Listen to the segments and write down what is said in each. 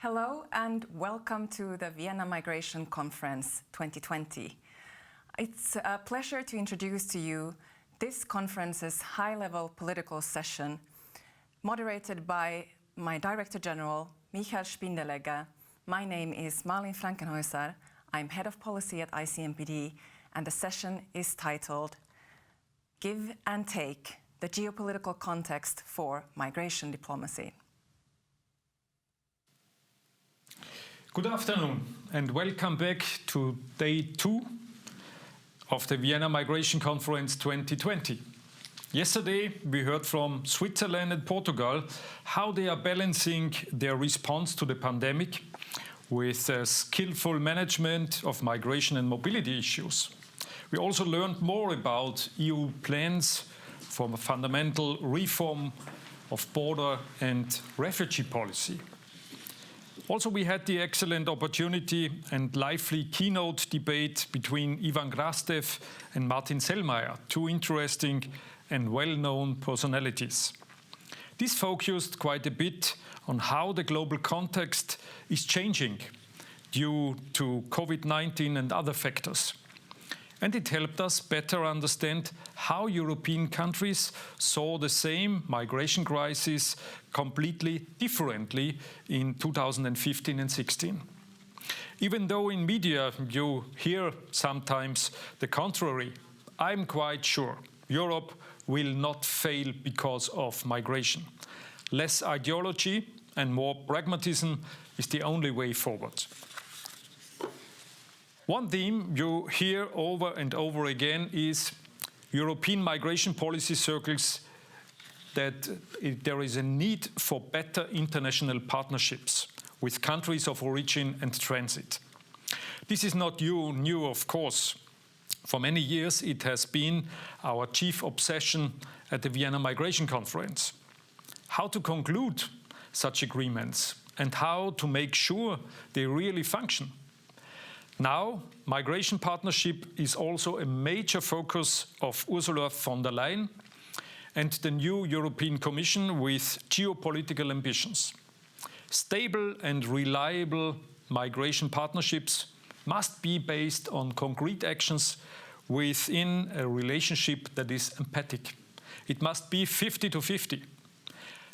Hello and welcome to the Vienna Migration Conference 2020. It's a pleasure to introduce to you this conference's high-level political session, moderated by my Director General, Michael Spindelegger. My name is Malin Frankenhäuser. I'm Head of Policy at ICMPD, and the session is titled Give and Take, the Geopolitical Context for Migration Diplomacy. Good afternoon and welcome back to day 2 of the Vienna Migration Conference 2020. Yesterday we heard from Switzerland and Portugal how they are balancing their response to the pandemic with skillful management of migration and mobility issues. We also learned more about EU plans for a fundamental reform of border and refugee policy. Also, we had the excellent opportunity and lively keynote debate between Ivan Krastev and Martin Selmayr, two interesting and well-known personalities. This focused quite a bit on how the global context is changing due to COVID-19 and other factors. And it helped us better understand how European countries saw the same migration crisis completely differently in 2015 and 16. Even though in media you hear sometimes the contrary, I'm quite sure Europe will not fail because of migration. Less ideology and more pragmatism is the only way forward. One theme you hear over and over again is European migration policy circles that there is a need for better international partnerships with countries of origin and transit. This is not new, of course. For many years it has been our chief obsession at the Vienna Migration Conference. How to conclude such agreements and how to make sure they really function. Now, migration partnership is also a major focus of Ursula von der Leyen and the new European Commission with geopolitical ambitions. Stable and reliable migration partnerships must be based on concrete actions within a relationship that is empathic. It must be 50-50.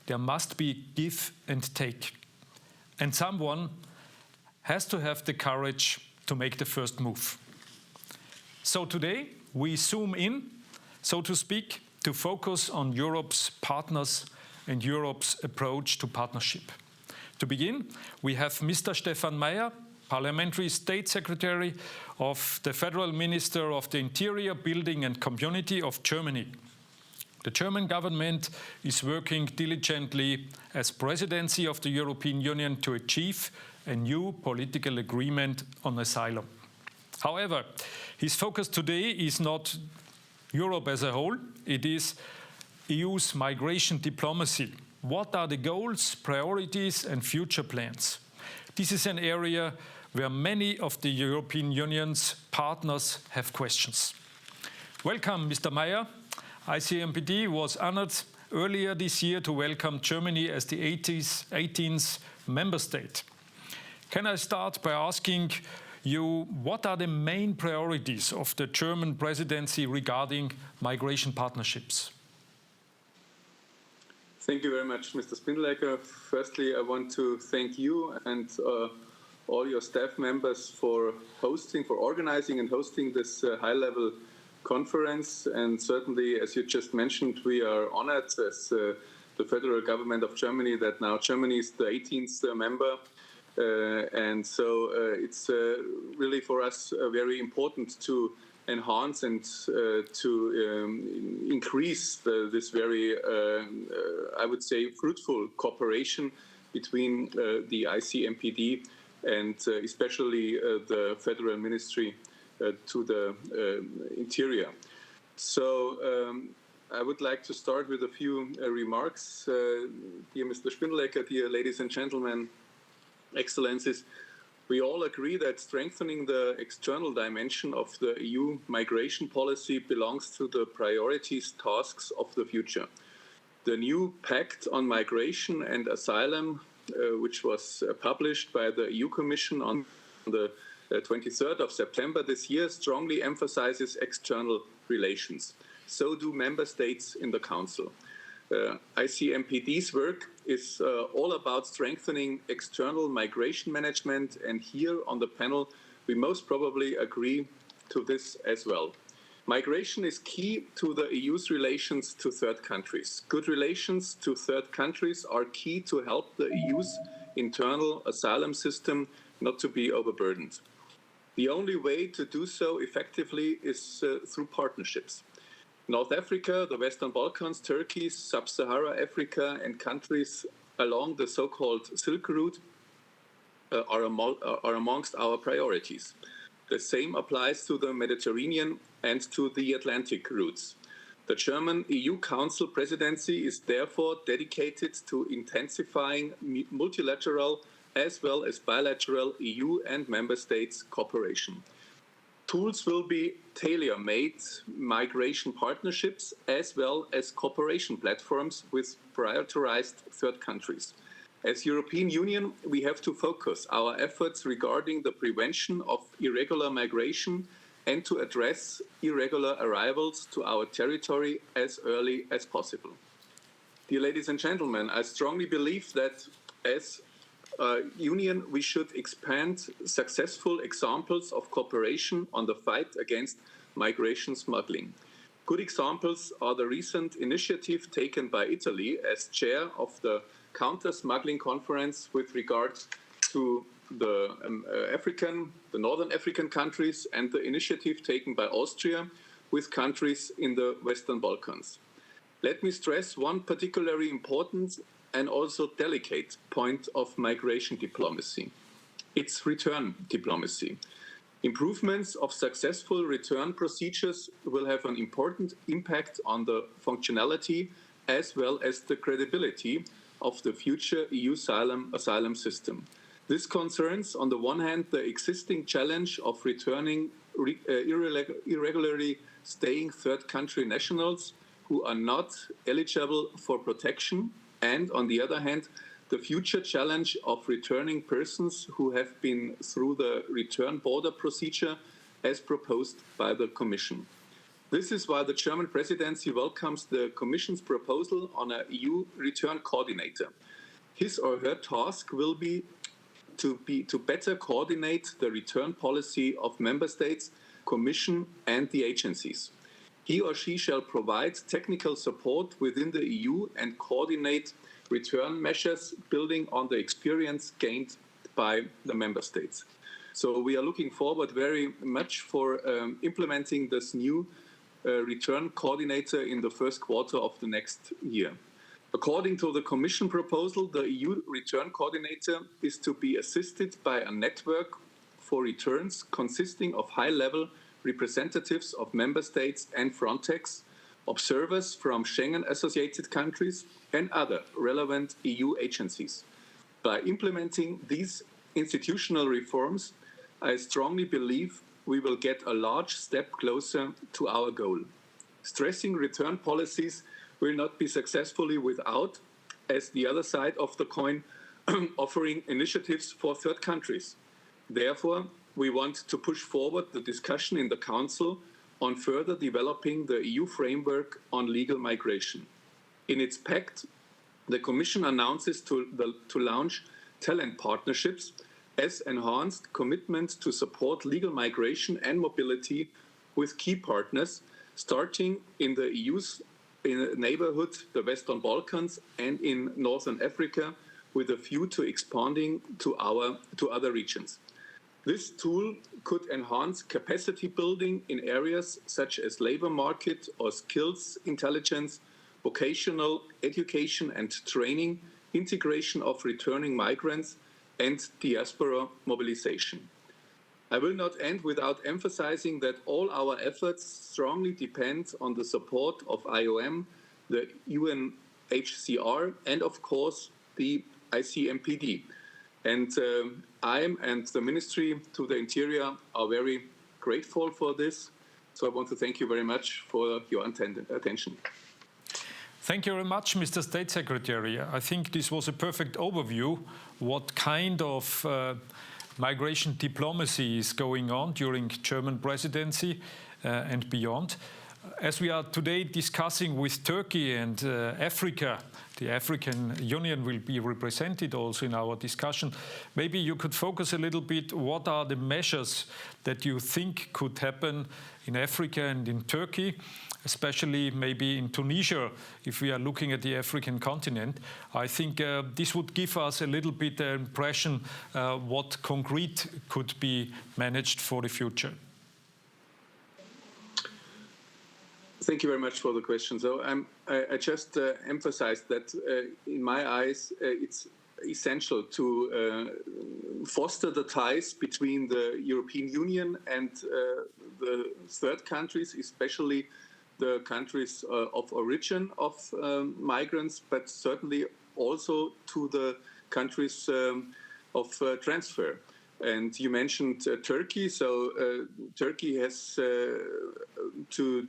There must be give and take. And someone has to have the courage to make the first move. So today we zoom in, so to speak, to focus on Europe's partners and Europe's approach to partnership. To begin, we have Mr. Stephan Meyer, Parliamentary State Secretary of the Federal Minister of the Interior, Building and Community of Germany. The German government is working diligently as Presidency of the European Union to achieve a new political agreement on asylum. However, his focus today is not Europe as a whole, it is EU's migration diplomacy. What are the goals, priorities and future plans? This is an area where many of the European Union's partners have questions. Welcome, Mr. Meyer. ICMPD was honored earlier this year to welcome Germany as the 18th member state. Can I start by asking you, what are the main priorities of the German presidency regarding migration partnerships? Thank you very much, Mr. Spindelegger. Firstly, I want to thank you and all your staff members for organizing and hosting this high-level conference. And certainly, as you just mentioned, we are honored as the federal government of Germany that now Germany is the 18th member. And so it's really for us very important to enhance and to increase this very, I would say, fruitful cooperation between the ICMPD and especially the Federal Ministry to the Interior. So I would like to start with a few remarks. Dear Mr. Spindelegger, dear ladies and gentlemen, Excellencies, we all agree that strengthening the external dimension of the EU migration policy belongs to the priorities tasks of the future. The new Pact on Migration and Asylum which was published by the EU Commission on the 23rd of September this year, strongly emphasizes external relations. So do member states in the Council. ICMPD's work is all about strengthening external migration management, and here on the panel we most probably agree to this as well. Migration is key to the EU's relations to third countries. Good relations to third countries are key to help the EU's internal asylum system not to be overburdened. The only way to do so effectively is through partnerships. North Africa, the Western Balkans, Turkey, Sub-Saharan Africa, and countries along the so-called Silk Route are amongst our priorities. The same applies to the Mediterranean and to the Atlantic routes. The German EU Council Presidency is therefore dedicated to intensifying multilateral as well as bilateral EU and member states cooperation. Tools will be tailor-made migration partnerships as well as cooperation platforms with prioritized third countries. As European Union, we have to focus our efforts regarding the prevention of irregular migration and to address irregular arrivals to our territory as early as possible. Dear ladies and gentlemen, I strongly believe that as a Union, we should expand successful examples of cooperation on the fight against migration smuggling. Good examples are the recent initiative taken by Italy as chair of the counter-smuggling conference with regard to the Northern African countries, and the initiative taken by Austria with countries in the Western Balkans. Let me stress one particularly important and also delicate point of migration diplomacy. It's return diplomacy. Improvements of successful return procedures will have an important impact on the functionality as well as the credibility of the future EU asylum system. This concerns, on the one hand, the existing challenge of returning irregularly staying third country nationals who are not eligible for protection, and on the other hand, the future challenge of returning persons who have been through the return border procedure as proposed by the Commission. This is why the German presidency welcomes the Commission's proposal on an EU return coordinator. His or her task will be to better coordinate the return policy of member states, Commission and the agencies. He or she shall provide technical support within the EU and coordinate return measures building on the experience gained by the member states. So we are looking forward very much for implementing this new return coordinator in the first quarter of the next year. According to the Commission proposal, the EU return coordinator is to be assisted by a network for returns consisting of high-level representatives of member states and Frontex, observers from Schengen-associated countries, and other relevant EU agencies. By implementing these institutional reforms, I strongly believe we will get a large step closer to our goal. Stressing return policies will not be successfully without, as the other side of the coin, offering initiatives for third countries. Therefore, we want to push forward the discussion in the Council on further developing the EU framework on legal migration. In its pact, the Commission announces to launch talent partnerships as enhanced commitment to support legal migration and mobility with key partners, starting in the EU's neighbourhood, the Western Balkans, and in Northern Africa, with a view to expanding to other regions. This tool could enhance capacity building in areas such as labour market or skills intelligence, vocational education and training, integration of returning migrants, and diaspora mobilization. I will not end without emphasizing that all our efforts strongly depend on the support of IOM, the UNHCR, and of course the ICMPD. And I and the Ministry to the Interior are very grateful for this. So I want to thank you very much for your attention. Thank you very much, Mr. State Secretary. I think this was a perfect overview what kind of migration diplomacy is going on during German presidency and beyond. As we are today discussing with Turkey and Africa, the African Union will be represented also in our discussion. Maybe you could focus a little bit, what are the measures that you think could happen in Africa and in Turkey, especially maybe in Tunisia, if we are looking at the African continent. I think this would give us a little bit an impression what concrete could be managed for the future. Thank you very much for the question. So I just emphasized that in my eyes, it's essential to foster the ties between the European Union and the third countries, especially the countries of origin of migrants, but certainly also to the countries of transfer. And you mentioned Turkey, so Turkey has to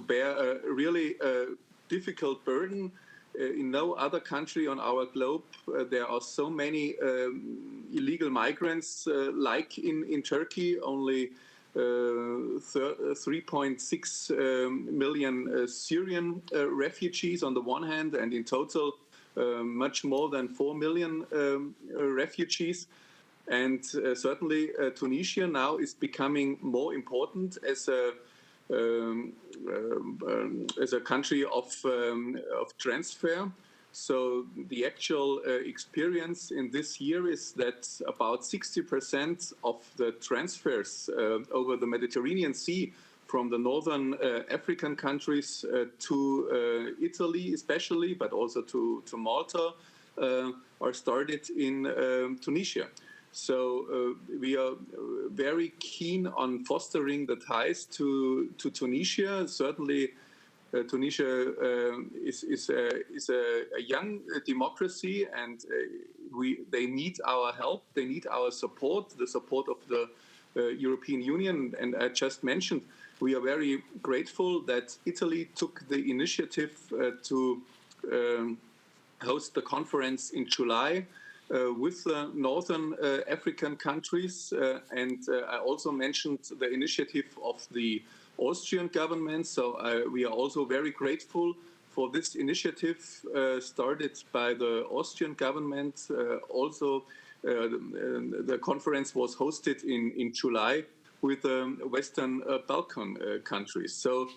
bear a really difficult burden. In no other country on our globe there are so many illegal migrants like in Turkey. Only 3.6 million Syrian refugees on the one hand, and in total much more than 4 million refugees. And certainly Tunisia now is becoming more important as a country of transfer. So the actual experience in this year is that about 60% of the transfers over the Mediterranean Sea from the northern African countries to Italy especially, but also to Malta, are started in Tunisia. So we are very keen on fostering the ties to Tunisia. Certainly, Tunisia is a young democracy, and they need our help. They need our support, the support of the European Union. And I just mentioned, we are very grateful that Italy took the initiative to host the conference in July with the northern African countries, and I also mentioned the initiative of the Austrian government. So we are also very grateful for this initiative started by the Austrian government. Also, the conference was hosted in July with the Western Balkan countries. So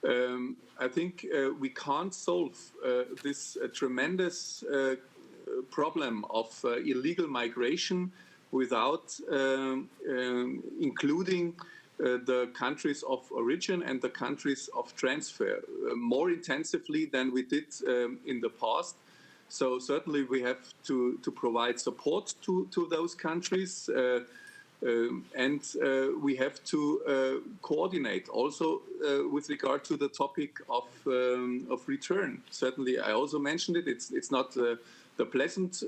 I think we can't solve this tremendous problem of illegal migration without including the countries of origin and the countries of transfer more intensively than we did in the past. So certainly we have to provide support to those countries, and we have to coordinate also with regard to the topic of return. Certainly, I also mentioned it. It's not the pleasant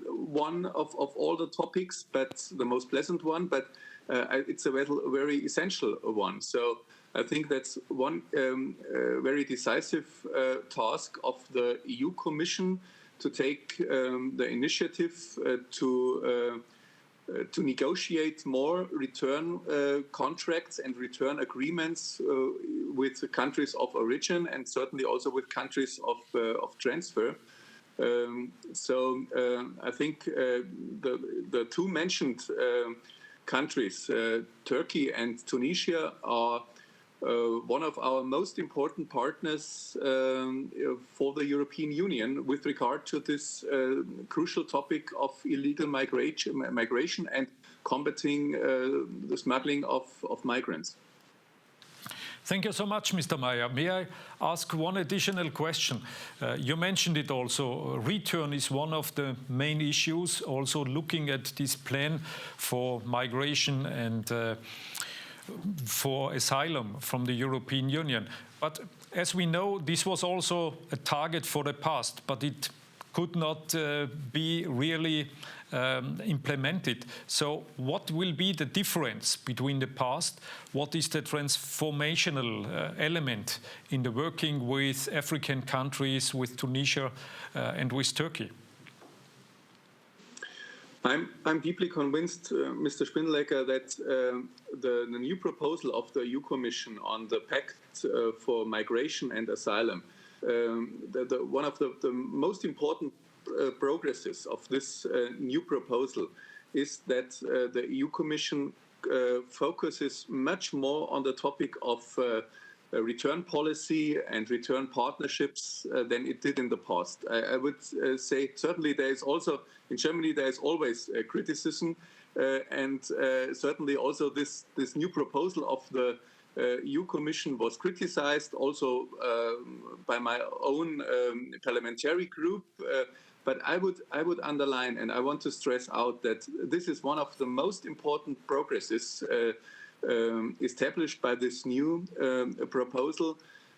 one of all the topics, but the most pleasant one, but it's a very essential one. So I think that's one very decisive task of the EU Commission, to take the initiative to negotiate more return contracts and return agreements with the countries of origin, and certainly also with countries of transfer. So I think the two mentioned countries, Turkey and Tunisia, are one of our most important partners for the European Union with regard to this crucial topic of illegal migration and combating the smuggling of migrants. Thank you so much, Mr. Meyer. May I ask one additional question? You mentioned it also. Return is one of the main issues, also looking at this plan for migration and for asylum from the European Union. But as we know, this was also a target for the past, but it could not be really implemented. So what will be the difference between the past? What is the transformational element in the working with African countries, with Tunisia and with Turkey? I'm deeply convinced, Mr. Spindelegger, that the new proposal of the EU Commission on the Pact for Migration and Asylum, one of the most important progresses of this new proposal is that the EU Commission focuses much more on the topic of return policy and return partnerships than it did in the past. I would say certainly there is also, in Germany there is always criticism and certainly also this new proposal of the EU Commission was criticized also by my own parliamentary group. But I would underline, and I want to stress out, that this is one of the most important progresses established by this new proposal,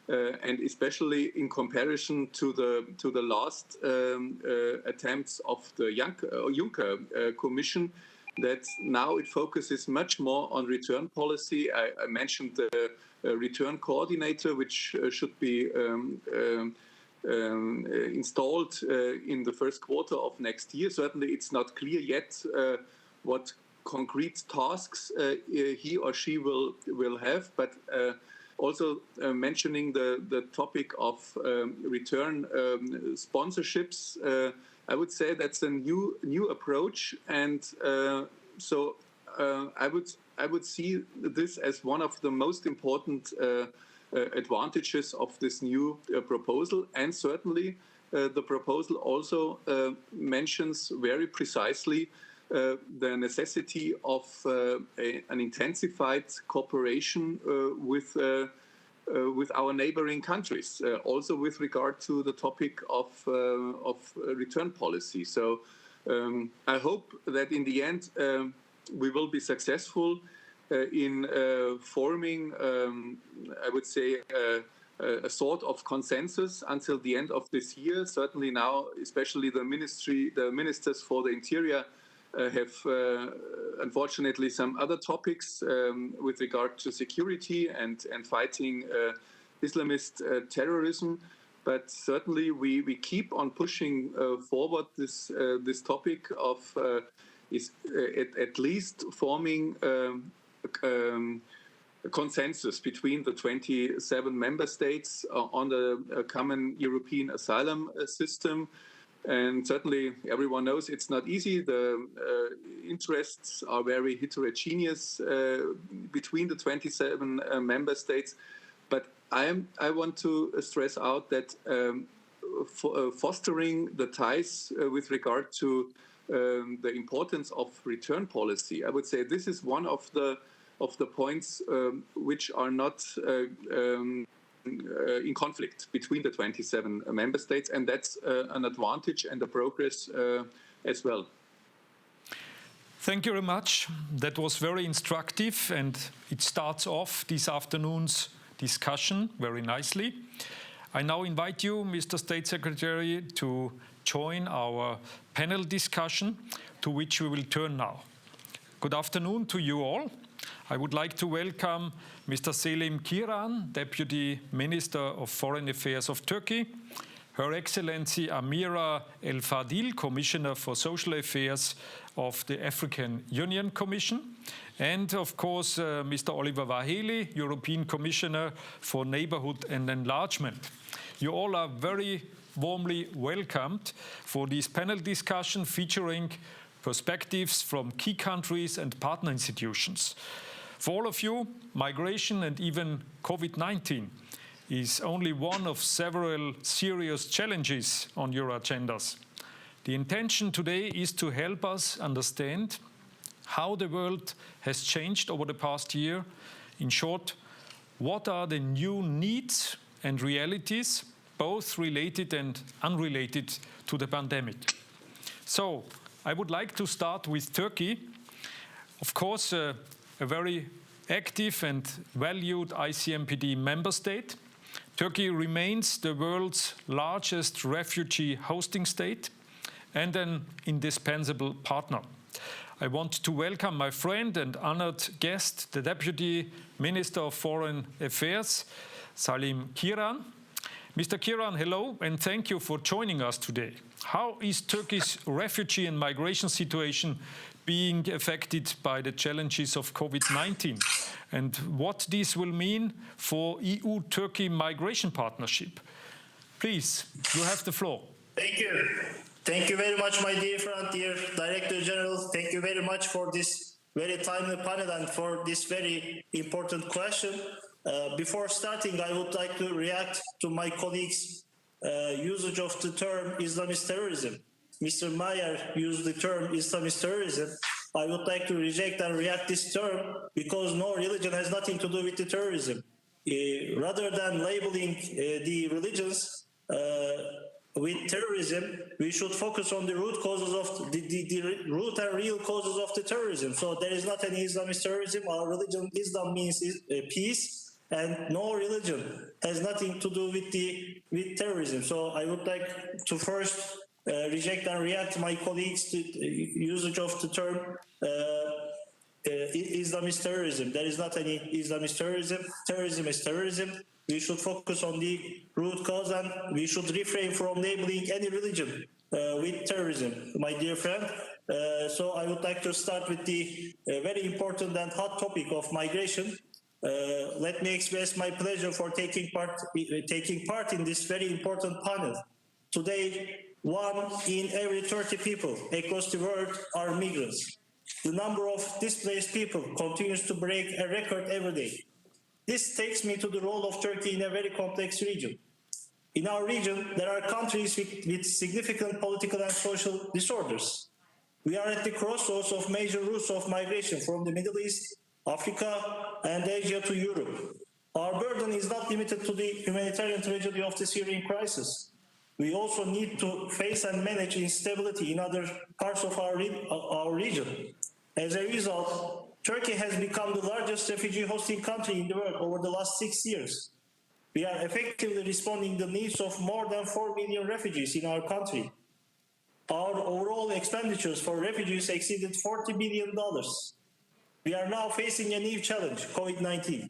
and especially in comparison to the last attempts of the Juncker Commission, that now it focuses much more on return policy. I mentioned the return coordinator, which should be installed in the first quarter of next year. Certainly it's not clear yet what concrete tasks he or she will have, but also mentioning the topic of return sponsorships, I would say that's a new approach, and so I would see this as one of the most important advantages of this new proposal. And certainly the proposal also mentions very precisely the necessity of an intensified cooperation with our neighboring countries, also with regard to the topic of return policy. So I hope that in the end we will be successful in forming, I would say, a sort of consensus until the end of this year. Certainly now, especially the ministers for the interior have unfortunately some other topics with regard to security and fighting Islamist terrorism. But certainly we keep on pushing forward this topic of at least forming a consensus between the 27 member states on the common European asylum system. And certainly everyone knows it's not easy. The interests are very heterogeneous between the 27 member states. But I want to stress out that fostering the ties with regard to the importance of return policy, I would say this is one of the points which are not in conflict between the 27 member states, and that's an advantage and a progress as well. Thank you very much. That was very instructive, and it starts off this afternoon's discussion very nicely. I now invite you, Mr. State Secretary, to join our panel discussion, to which we will turn now. Good afternoon to you all. I would like to welcome Mr. Selim Kıran, Deputy Minister of Foreign Affairs of Turkey, Her Excellency Amira El Fadil, Commissioner for Social Affairs of the African Union Commission, and of course Mr. Olivér Várhelyi, European Commissioner for Neighbourhood and Enlargement. You all are very warmly welcomed for this panel discussion featuring perspectives from key countries and partner institutions. For all of you, migration and even COVID-19 is only one of several serious challenges on your agendas. The intention today is to help us understand how the world has changed over the past year. In short, what are the new needs and realities, both related and unrelated to the pandemic? So, I would like to start with Turkey. Of course, a very active and valued ICMPD member state, Turkey remains the world's largest refugee hosting state and an indispensable partner. I want to welcome my friend and honored guest, the Deputy Minister of Foreign Affairs, Selim Kıran. Mr. Kıran, hello, and thank you for joining us today. How is Turkey's refugee and migration situation being affected by the challenges of COVID-19? And what this will mean for EU-Turkey migration partnership? Please, you have the floor. Thank you. Thank you very much, my dear friend, dear Director General. Thank you very much for this very timely panel and for this very important question. Before starting, I would like to react to my colleagues' usage of the term Islamist terrorism. Mr. Mayer used the term Islamist terrorism. I would like to reject and react this term because no religion has nothing to do with the terrorism. Rather than labeling the religions with terrorism, we should focus on the root causes of the root and real causes of the terrorism. So there is not any Islamist terrorism. Our religion, Islam, means peace, and no religion has nothing to do with terrorism. So I would like to first reject and react my colleagues to usage of the term Islamist terrorism. There is not any Islamist terrorism. Terrorism is terrorism. We should focus on the root cause and we should refrain from labeling any religion with terrorism, my dear friend. So I would like to start with the very important and hot topic of migration. Let me express my pleasure for taking part in this very important panel. Today, 1 in every 30 people across the world are migrants. The number of displaced people continues to break a record every day. This takes me to the role of Turkey in a very complex region. In our region, there are countries with significant political and social disorders. We are at the crossroads of major routes of migration from the Middle East, Africa, and Asia to Europe. Our burden is not limited to the humanitarian tragedy of the Syrian crisis. We also need to face and manage instability in other parts of our region. As a result, Turkey has become the largest refugee hosting country in the world over the last 6 years. We are effectively responding to the needs of more than 4 million refugees in our country. Our overall expenditures for refugees exceeded $40 billion. We are now facing a new challenge, COVID-19.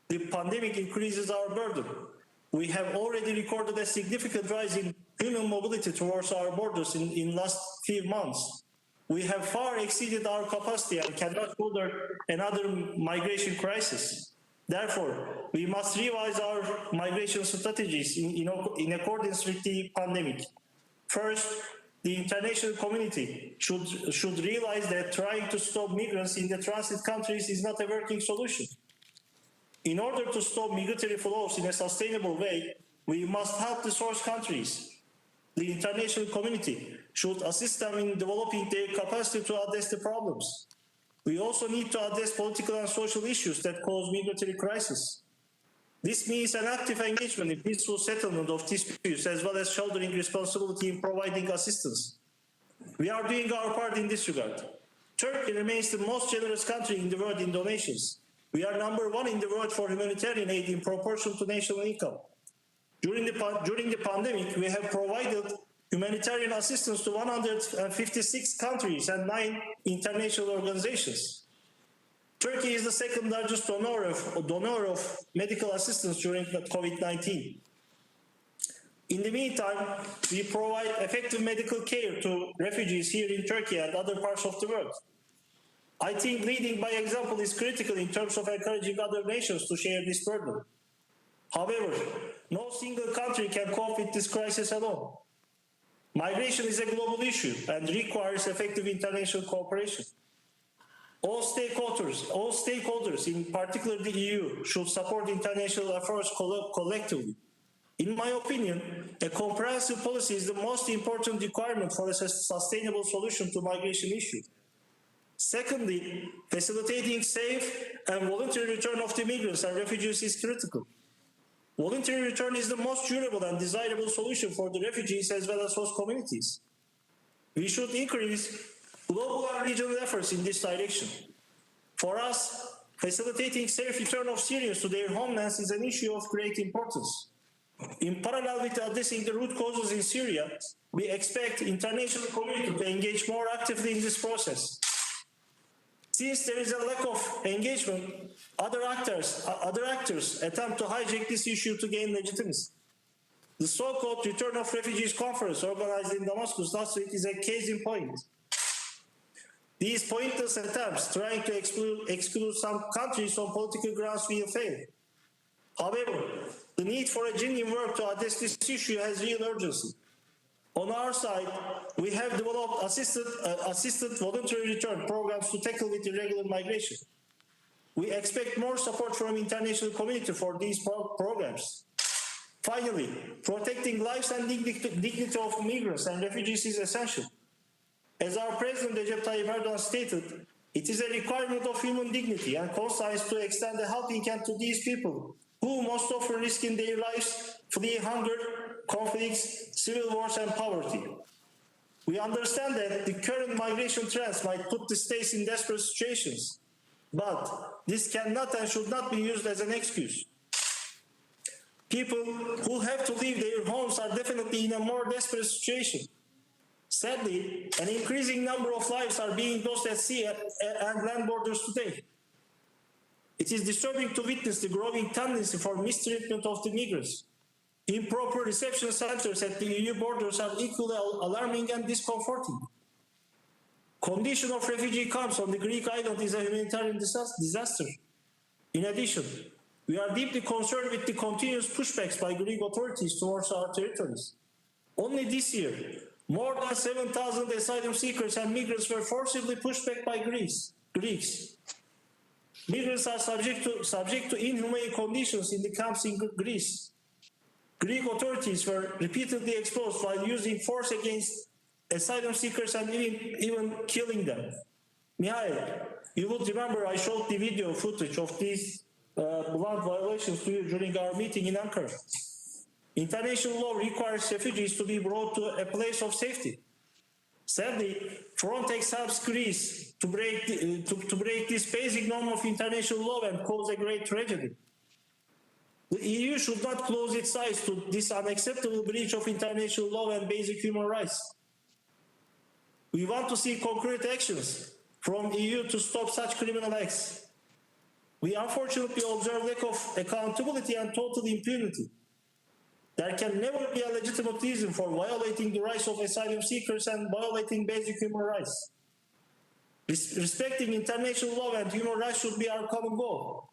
The pandemic increases our burden. We have already recorded a significant rise in human mobility towards our borders in last few months. We have far exceeded our capacity and cannot shoulder another migration crisis. Therefore, we must revise our migration strategies in accordance with the pandemic. First, the international community should realize that trying to stop migrants in the transit countries is not a working solution. In order to stop migratory flows in a sustainable way, we must help the source countries. The international community should assist them in developing their capacity to address the problems. We also need to address political and social issues that cause migratory crisis. This means an active engagement in peaceful settlement of disputes as well as shouldering responsibility in providing assistance. We are doing our part in this regard. Turkey remains the most generous country in the world in donations. We are number 1 in the world for humanitarian aid in proportion to national income. During the pandemic, we have provided humanitarian assistance to 156 countries and 9 international organizations. Turkey is the second largest donor of medical assistance during COVID-19. In the meantime, we provide effective medical care to refugees here in Turkey and other parts of the world. I think leading by example is critical in terms of encouraging other nations to share this burden. However, no single country can cope with this crisis alone. Migration is a global issue and requires effective international cooperation. All stakeholders, in particular the EU, should support international efforts collectively. In my opinion, a comprehensive policy is the most important requirement for a sustainable solution to migration issues. Secondly, facilitating safe and voluntary return of the migrants and refugees is critical. Voluntary return is the most durable and desirable solution for the refugees as well as host communities. We should increase global and regional efforts in this direction. For us, facilitating safe return of Syrians to their homelands is an issue of great importance. In parallel with addressing the root causes in Syria, we expect international community to engage more actively in this process. Since there is a lack of engagement, other actors attempt to hijack this issue to gain legitimacy. The so-called Return of Refugees Conference organized in Damascus last week is a case in point. These pointless attempts trying to exclude some countries on political grounds will fail. However, the need for a genuine work to address this issue has real urgency. On our side, we have developed assisted voluntary return programs to tackle with irregular migration. We expect more support from international community for these programs. Finally, protecting lives and dignity of migrants and refugees is essential. As our President Recep Tayyip Erdogan stated, it is a requirement of human dignity and conscience to extend a helping hand to these people who most often risk in their lives, flee hunger, conflicts, civil wars and poverty. We understand that the current migration trends might put the states in desperate situations, but this cannot and should not be used as an excuse. People who have to leave their homes are definitely in a more desperate situation. Sadly, an increasing number of lives are being lost at sea and land borders today. It is disturbing to witness the growing tendency for mistreatment of the migrants. Improper reception centers at the EU borders are equally alarming and discomforting. Condition of refugee camps on the Greek island is a humanitarian disaster. In addition, we are deeply concerned with the continuous pushbacks by Greek authorities towards our territories. Only this year, more than 7,000 asylum seekers and migrants were forcibly pushed back by Greeks. Migrants are subject to inhumane conditions in the camps in Greece. Greek authorities were repeatedly exposed while using force against asylum seekers and even killing them. Mihail, you would remember I showed the video footage of these blunt violations to you during our meeting in Ankara. International law requires refugees to be brought to a place of safety. Sadly, Frontex helps Greece to break this basic norm of international law and cause a great tragedy. The EU should not close its eyes to this unacceptable breach of international law and basic human rights. We want to see concrete actions from the EU to stop such criminal acts. We unfortunately observe lack of accountability and total impunity. There can never be a legitimate reason for violating the rights of asylum seekers and violating basic human rights. Respecting international law and human rights should be our common goal.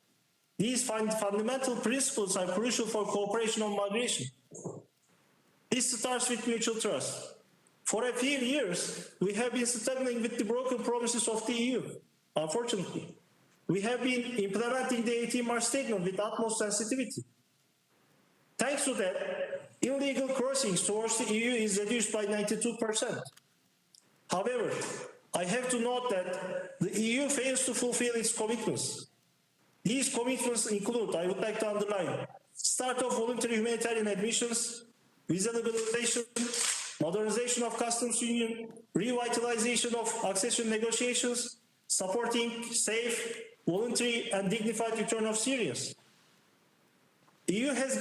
These fundamental principles are crucial for cooperation on migration. This starts with mutual trust. For a few years, we have been struggling with the broken promises of the EU, unfortunately. We have been implementing the 18-March statement with utmost sensitivity. Thanks to that, illegal crossings towards the EU is reduced by 92%. However, I have to note that the EU fails to fulfill its commitments. These commitments include, I would like to underline, start of voluntary humanitarian admissions, visa liberalization, modernization of customs union, revitalization of accession negotiations, supporting safe, voluntary and dignified return of Syrians. The EU has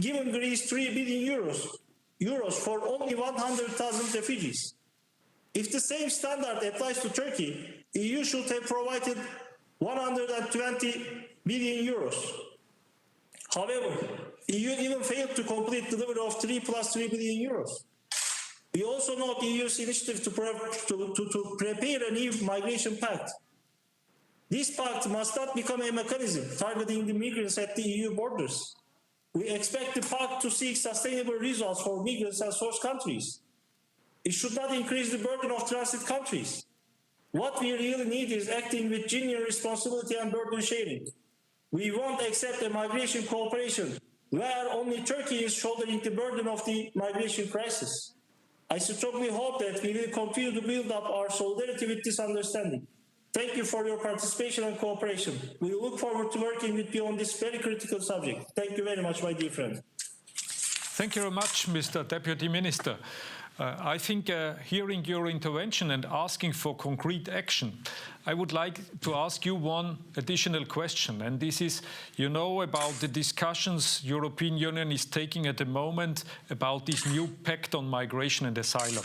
given Greece 3 billion euros for only 100,000 refugees. If the same standard applies to Turkey, the EU should have provided 120 billion euros. However, the EU even failed to complete delivery of 3 plus 3 billion euros. We also note the EU's initiative to prepare a new migration pact. This pact must not become a mechanism targeting the migrants at the EU borders. We expect the pact to seek sustainable results for migrants and source countries. It should not increase the burden of transit countries. What we really need is acting with genuine responsibility and burden sharing. We won't accept a migration cooperation where only Turkey is shouldering the burden of the migration crisis. I strongly hope that we will continue to build up our solidarity with this understanding. Thank you for your participation and cooperation. We look forward to working with you on this very critical subject. Thank you very much, my dear friend. Thank you very much, Mr. Deputy Minister. I think hearing your intervention and asking for concrete action, I would like to ask you one additional question, and this is, you know, about the discussions European Union is taking at the moment about this new pact on migration and asylum.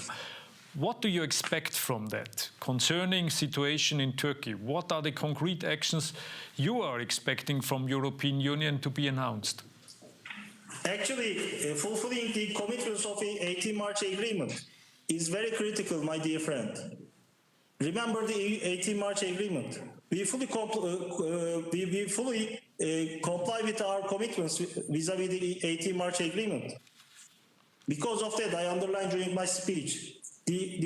What do you expect from that concerning situation in Turkey? What are the concrete actions you are expecting from European Union to be announced? Actually, fulfilling the commitments of the 18 March agreement is very critical, my dear friend. Remember the 18 March agreement. We fully comply with our commitments vis-à-vis the 18 March agreement. Because of that, I underlined during my speech, the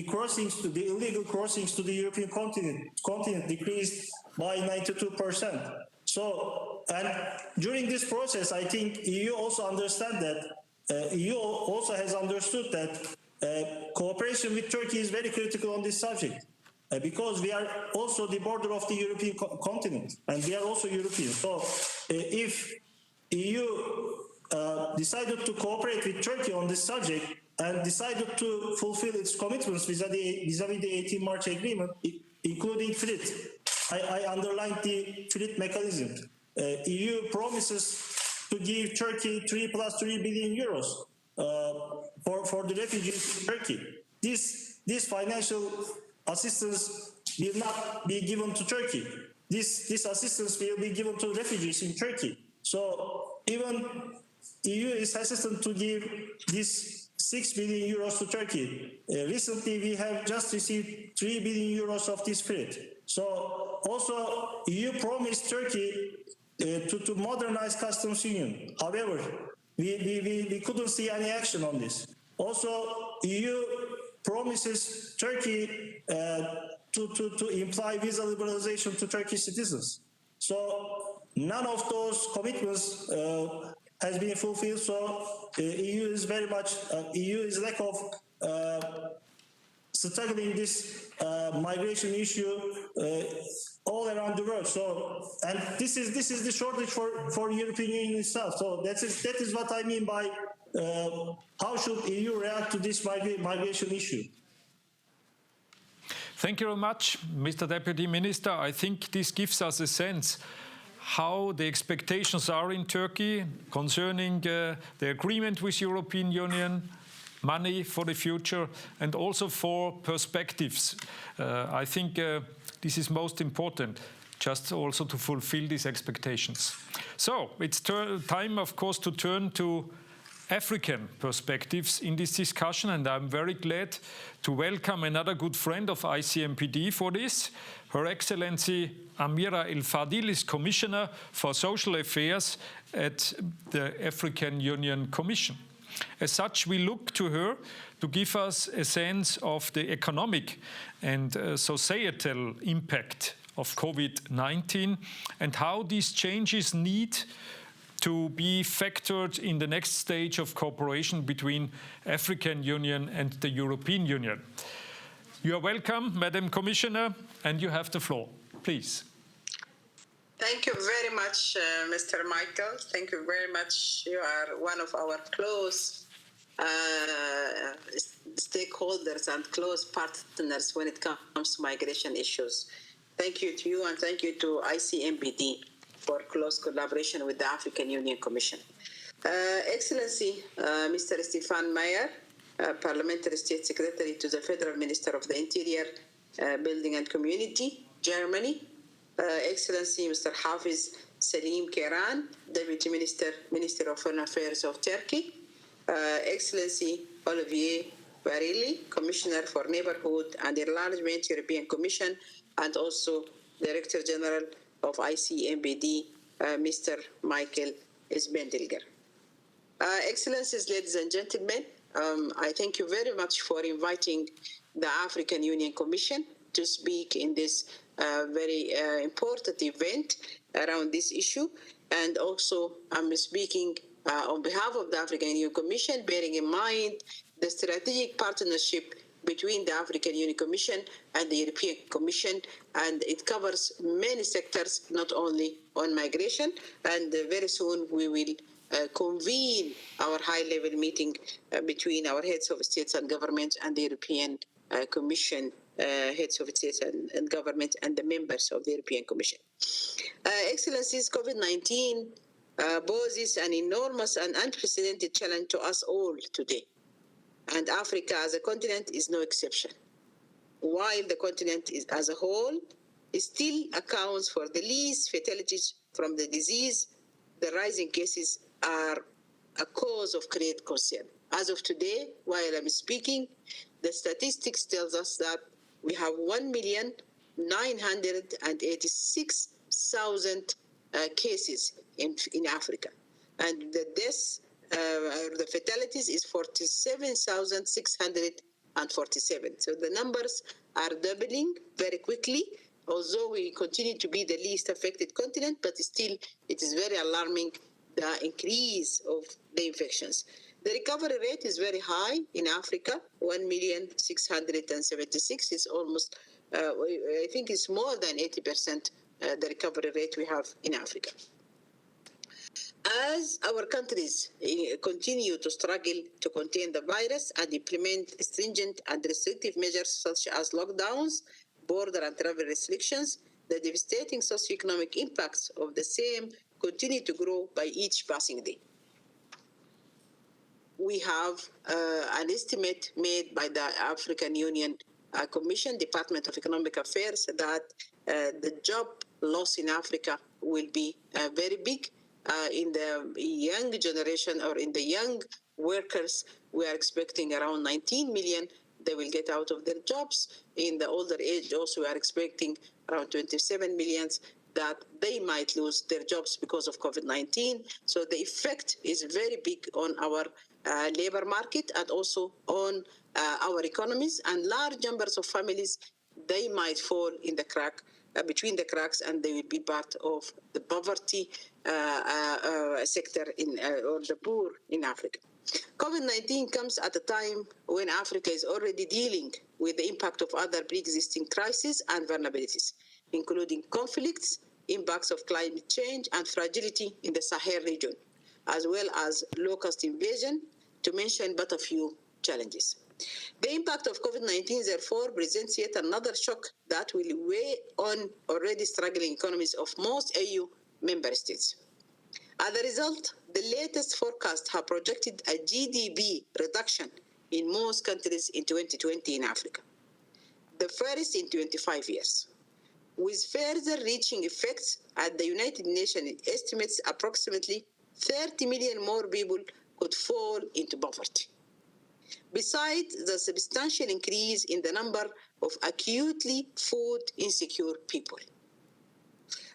illegal crossings to the European continent decreased by 92%. So, and during this process, I think EU also understand that, EU also has understood that cooperation with Turkey is very critical on this subject, because we are also the border of the European continent, and we are also European. So, if EU decided to cooperate with Turkey on this subject and decided to fulfill its commitments vis-à-vis the 18 March agreement, including FRIT, I underlined the FRIT mechanism. EU promises to give Turkey 3 plus 3 billion euros for the refugees in Turkey. This financial assistance will not be given to Turkey. This assistance will be given to refugees in Turkey. So even EU is hesitant to give this 6 billion euros to Turkey. Recently, we have just received 3 billion euros of this FRIT. So also EU promised Turkey to modernize customs union. However, we couldn't see any action on this. Also, EU promises Turkey to imply visa liberalization to Turkish citizens. So none of those commitments has been fulfilled. So EU is very much EU is lack of struggling this migration issue all around the world. So, and this is the shortage for European Union itself. So that is what I mean by how should EU react to this migration issue. Thank you very much, Mr. Deputy Minister. I think this gives us a sense how the expectations are in Turkey concerning the agreement with European Union, money for the future, and also for perspectives. I think this is most important, just also to fulfill these expectations. So it's time, of course, to turn to African perspectives in this discussion, and I'm very glad to welcome another good friend of ICMPD for this. Her Excellency Amira Fadil is Commissioner for Social Affairs at the African Union Commission. As such, we look to her to give us a sense of the economic and societal impact of COVID-19 and how these changes need to be factored in the next stage of cooperation between African Union and the European Union. You are welcome, Madam Commissioner, and you have the floor. Please. Thank you very much, Mr. Michael. Thank you very much. You are one of our close stakeholders and close partners when it comes to migration issues. Thank you to you, and thank you to ICMPD for close collaboration with the African Union Commission. Excellency, Mr. Stephan, Parliamentary State Secretary to the Federal Minister of the Interior, Building and Community, Germany. Excellency, Mr. Hafiz Selim Kıran, Deputy Minister of Foreign Affairs of Turkey. Excellency, Olivér, Várhelyi, Commissioner for Neighbourhood and Enlargement, European Commission, and also Director General of ICMPD, Mr. Michael Spindelegger. Excellencies, ladies and gentlemen, I thank you very much for inviting the African Union Commission to speak in this very important event around this issue. And also, I'm speaking on behalf of the African Union Commission, bearing in mind the strategic partnership between the African Union Commission and the European Commission, and it covers many sectors, not only on migration. And very soon we will convene our high-level meeting between our heads of states and governments and the European Commission heads of states and government and the members of the European Commission. Excellencies, COVID-19 poses an enormous and unprecedented challenge to us all today. And Africa as a continent is no exception. While the continent is, as a whole, it still accounts for the least fatalities from the disease, the rising cases are a cause of great concern. As of today, while I'm speaking, the statistics tells us that we have 1,986,000 cases in Africa. And the deaths, the fatalities is 47,647. So the numbers are doubling very quickly, although we continue to be the least affected continent, but still it is very alarming, the increase of the infections. The recovery rate is very high in Africa, 1,676 is almost, I think it's more than 80% the recovery rate we have in Africa. As our countries continue to struggle to contain the virus and implement stringent and restrictive measures such as lockdowns, border and travel restrictions, the devastating socioeconomic impacts of the same continue to grow by each passing day. We have an estimate made by the African Union Commission, Department of Economic Affairs, that the job loss in Africa will be very big. In the young generation or in the young workers, we are expecting around 19 million they will get out of their jobs. In the older age also we are expecting around 27 million that they might lose their jobs because of COVID-19. So the effect is very big on our labor market and also on our economies, and large numbers of families, they might fall in the crack, between the cracks, and they will be part of the poverty sector or the poor in Africa. COVID-19 comes at a time when Africa is already dealing with the impact of other pre-existing crises and vulnerabilities, including conflicts, impacts of climate change, and fragility in the Sahel region, as well as low-cost invasion, to mention but a few challenges. The impact of COVID-19, therefore, presents yet another shock that will weigh on already struggling economies of most EU member states. As a result, the latest forecasts have projected a GDP reduction in most countries in 2020 in Africa, the first in 25 years. With further reaching effects, at the United Nations estimates approximately 30 million more people could fall into poverty. Besides the substantial increase in the number of acutely food insecure people.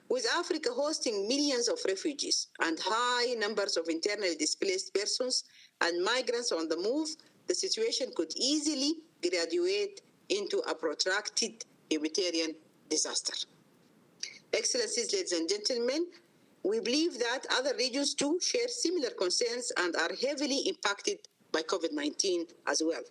With Africa hosting millions of refugees and high numbers of internally displaced persons and migrants on the move, the situation could easily graduate into a protracted humanitarian disaster. Excellencies, ladies and gentlemen, we believe that other regions too share similar concerns and are heavily impacted by COVID-19 as well.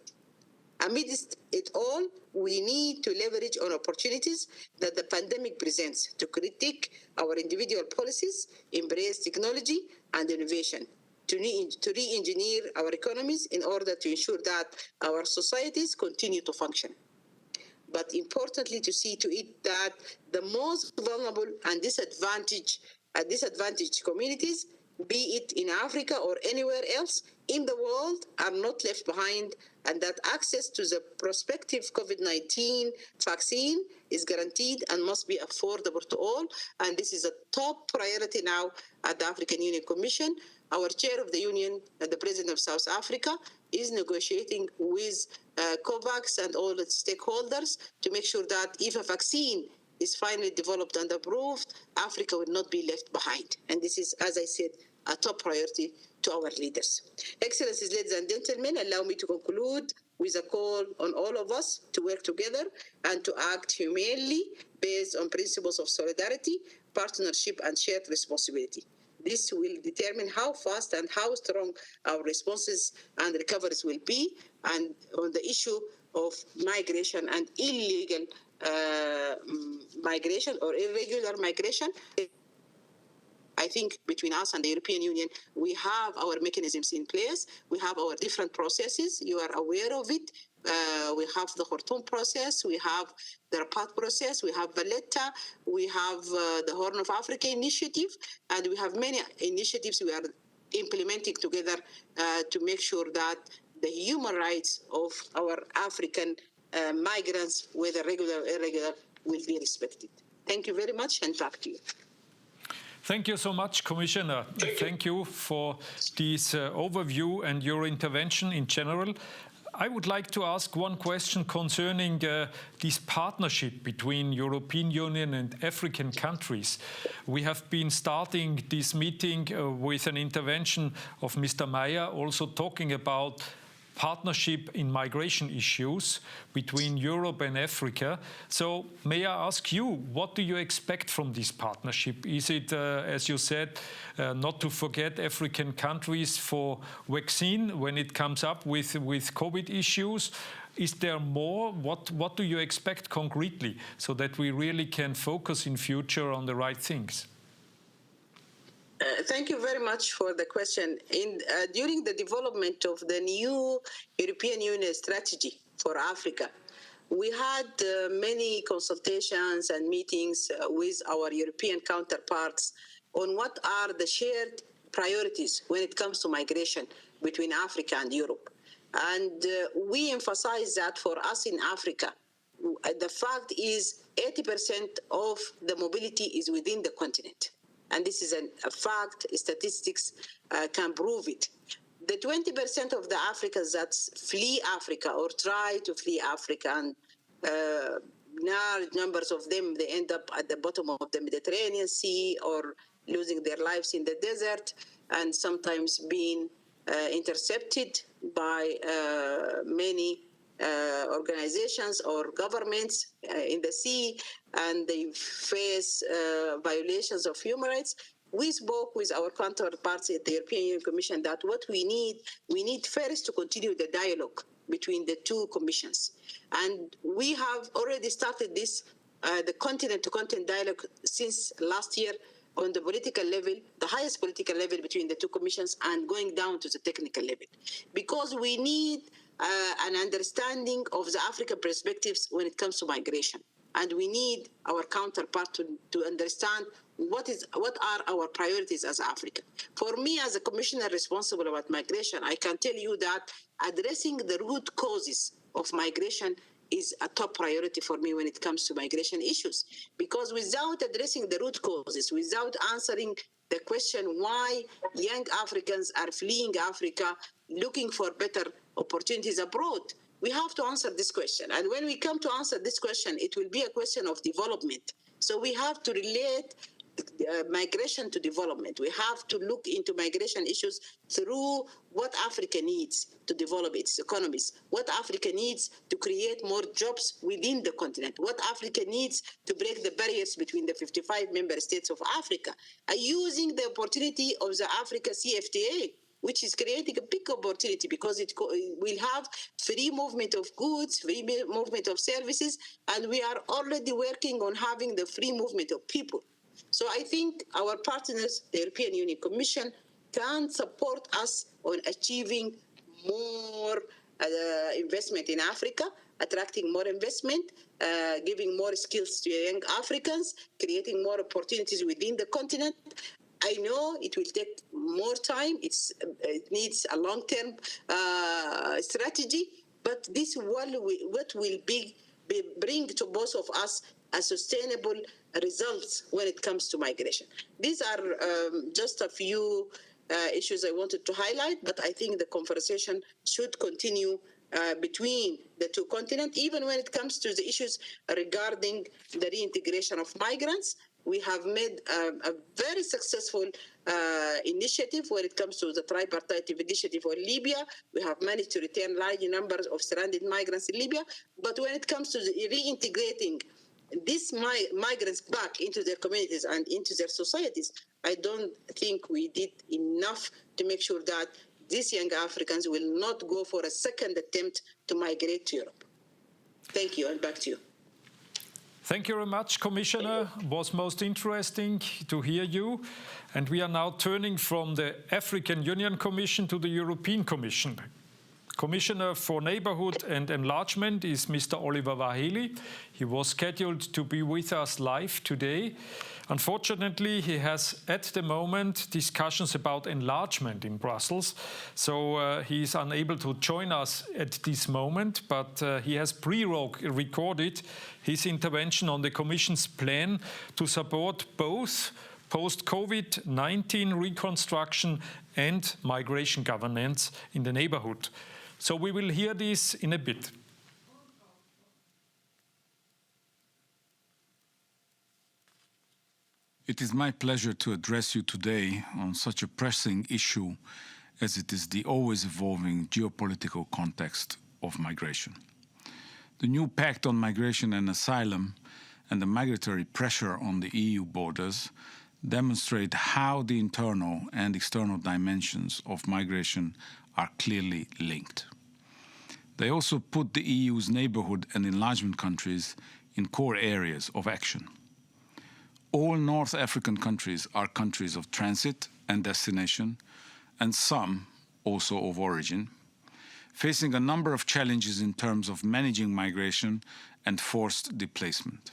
Amidst it all, we need to leverage on opportunities that the pandemic presents to critique our individual policies, embrace technology and innovation, to re-engineer our economies in order to ensure that our societies continue to function. But importantly, to see to it that the most vulnerable and disadvantaged communities, be it in Africa or anywhere else in the world, are not left behind, and that access to the prospective COVID-19 vaccine is guaranteed and must be affordable to all. And this is a top priority now at the African Union Commission. Our chair of the Union, the President of South Africa, is negotiating with COVAX and all its stakeholders to make sure that if a vaccine is finally developed and approved, Africa will not be left behind. And this is, as I said, a top priority to our leaders. Excellencies, ladies and gentlemen, allow me to conclude with a call on all of us to work together and to act humanely based on principles of solidarity, partnership, and shared responsibility. This will determine how fast and how strong our responses and recoveries will be. And on the issue of migration and illegal migration or irregular migration, I think between us and the European Union, we have our mechanisms in place. We have our different processes. You are aware of it. We have the Khartoum process. We have the Rabat process. We have Valletta. We have the Horn of Africa initiative. And we have many initiatives we are implementing together to make sure that the human rights of our African migrants, whether regular or irregular, will be respected. Thank you very much, and back to you. Thank you so much, Commissioner. Thank you for this overview and your intervention in general. I would like to ask one question concerning this partnership between European Union and African countries. We have been starting this meeting with an intervention of Mr. Meyer, also talking about partnership in migration issues between Europe and Africa. So may I ask you, what do you expect from this partnership? Is it, as you said, not to forget African countries for vaccine when it comes up with COVID issues? Is there more? What do you expect concretely so that we really can focus in future on the right things? Thank you very much for the question. During the development of the new European Union strategy for Africa, we had many consultations and meetings with our European counterparts on what are the shared priorities when it comes to migration between Africa and Europe. And we emphasize that for us in Africa, the fact is 80% of the mobility is within the continent. And this is a fact. Statistics can prove it. The 20% of the Africans that flee Africa or try to flee Africa, and large numbers of them, they end up at the bottom of the Mediterranean Sea or losing their lives in the desert, and sometimes being intercepted by many organizations or governments in the sea, and they face violations of human rights. We spoke with our counterparts at the European Union Commission that what we need first to continue the dialogue between the two commissions. And we have already started this, the continent-to-continent dialogue since last year on the political level, the highest political level between the two commissions, and going down to the technical level. Because we need an understanding of the African perspectives when it comes to migration. And we need our counterpart to understand what are our priorities as Africa. For me, as a commissioner responsible about migration, I can tell you that addressing the root causes of migration is a top priority for me when it comes to migration issues. Because without addressing the root causes, without answering the question why young Africans are fleeing Africa, looking for better opportunities abroad, we have to answer this question. And when we come to answer this question, it will be a question of development. So we have to relate migration to development. We have to look into migration issues through what Africa needs to develop its economies, what Africa needs to create more jobs within the continent, what Africa needs to break the barriers between the 55 member states of Africa, using the opportunity of the Africa CFTA, which is creating a big opportunity because it will have free movement of goods, free movement of services, and we are already working on having the free movement of people. So I think our partners, the European Union Commission, can support us on achieving more investment in Africa, attracting more investment, giving more skills to young Africans, creating more opportunities within the continent. I know it will take more time. It needs a long-term strategy, but this what will bring to both of us a sustainable results when it comes to migration. These are just a few issues I wanted to highlight, but I think the conversation should continue between the two continents, even when it comes to the issues regarding the reintegration of migrants. We have made a very successful initiative when it comes to the tripartite initiative for Libya. We have managed to return large numbers of stranded migrants in Libya. But when it comes to reintegrating these migrants back into their communities and into their societies, I don't think we did enough to make sure that these young Africans will not go for a second attempt to migrate to Europe. Thank you, and back to you. Thank you very much, Commissioner. It was most interesting to hear you. And we are now turning from the African Union Commission to the European Commission. Commissioner for Neighbourhood and Enlargement is Mr. Olivér Várhelyi. He was scheduled to be with us live today. Unfortunately, he has at the moment discussions about enlargement in Brussels, so he is unable to join us at this moment, but he has pre-recorded his intervention on the Commission's plan to support both post-COVID-19 reconstruction and migration governance in the neighbourhood. So we will hear this in a bit. It is my pleasure to address you today on such a pressing issue as it is the always evolving geopolitical context of migration. The new pact on migration and asylum and the migratory pressure on the EU borders demonstrate how the internal and external dimensions of migration are clearly linked. They also put the EU's neighbourhood and enlargement countries in core areas of action. All North African countries are countries of transit and destination, and some also of origin, facing a number of challenges in terms of managing migration and forced displacement.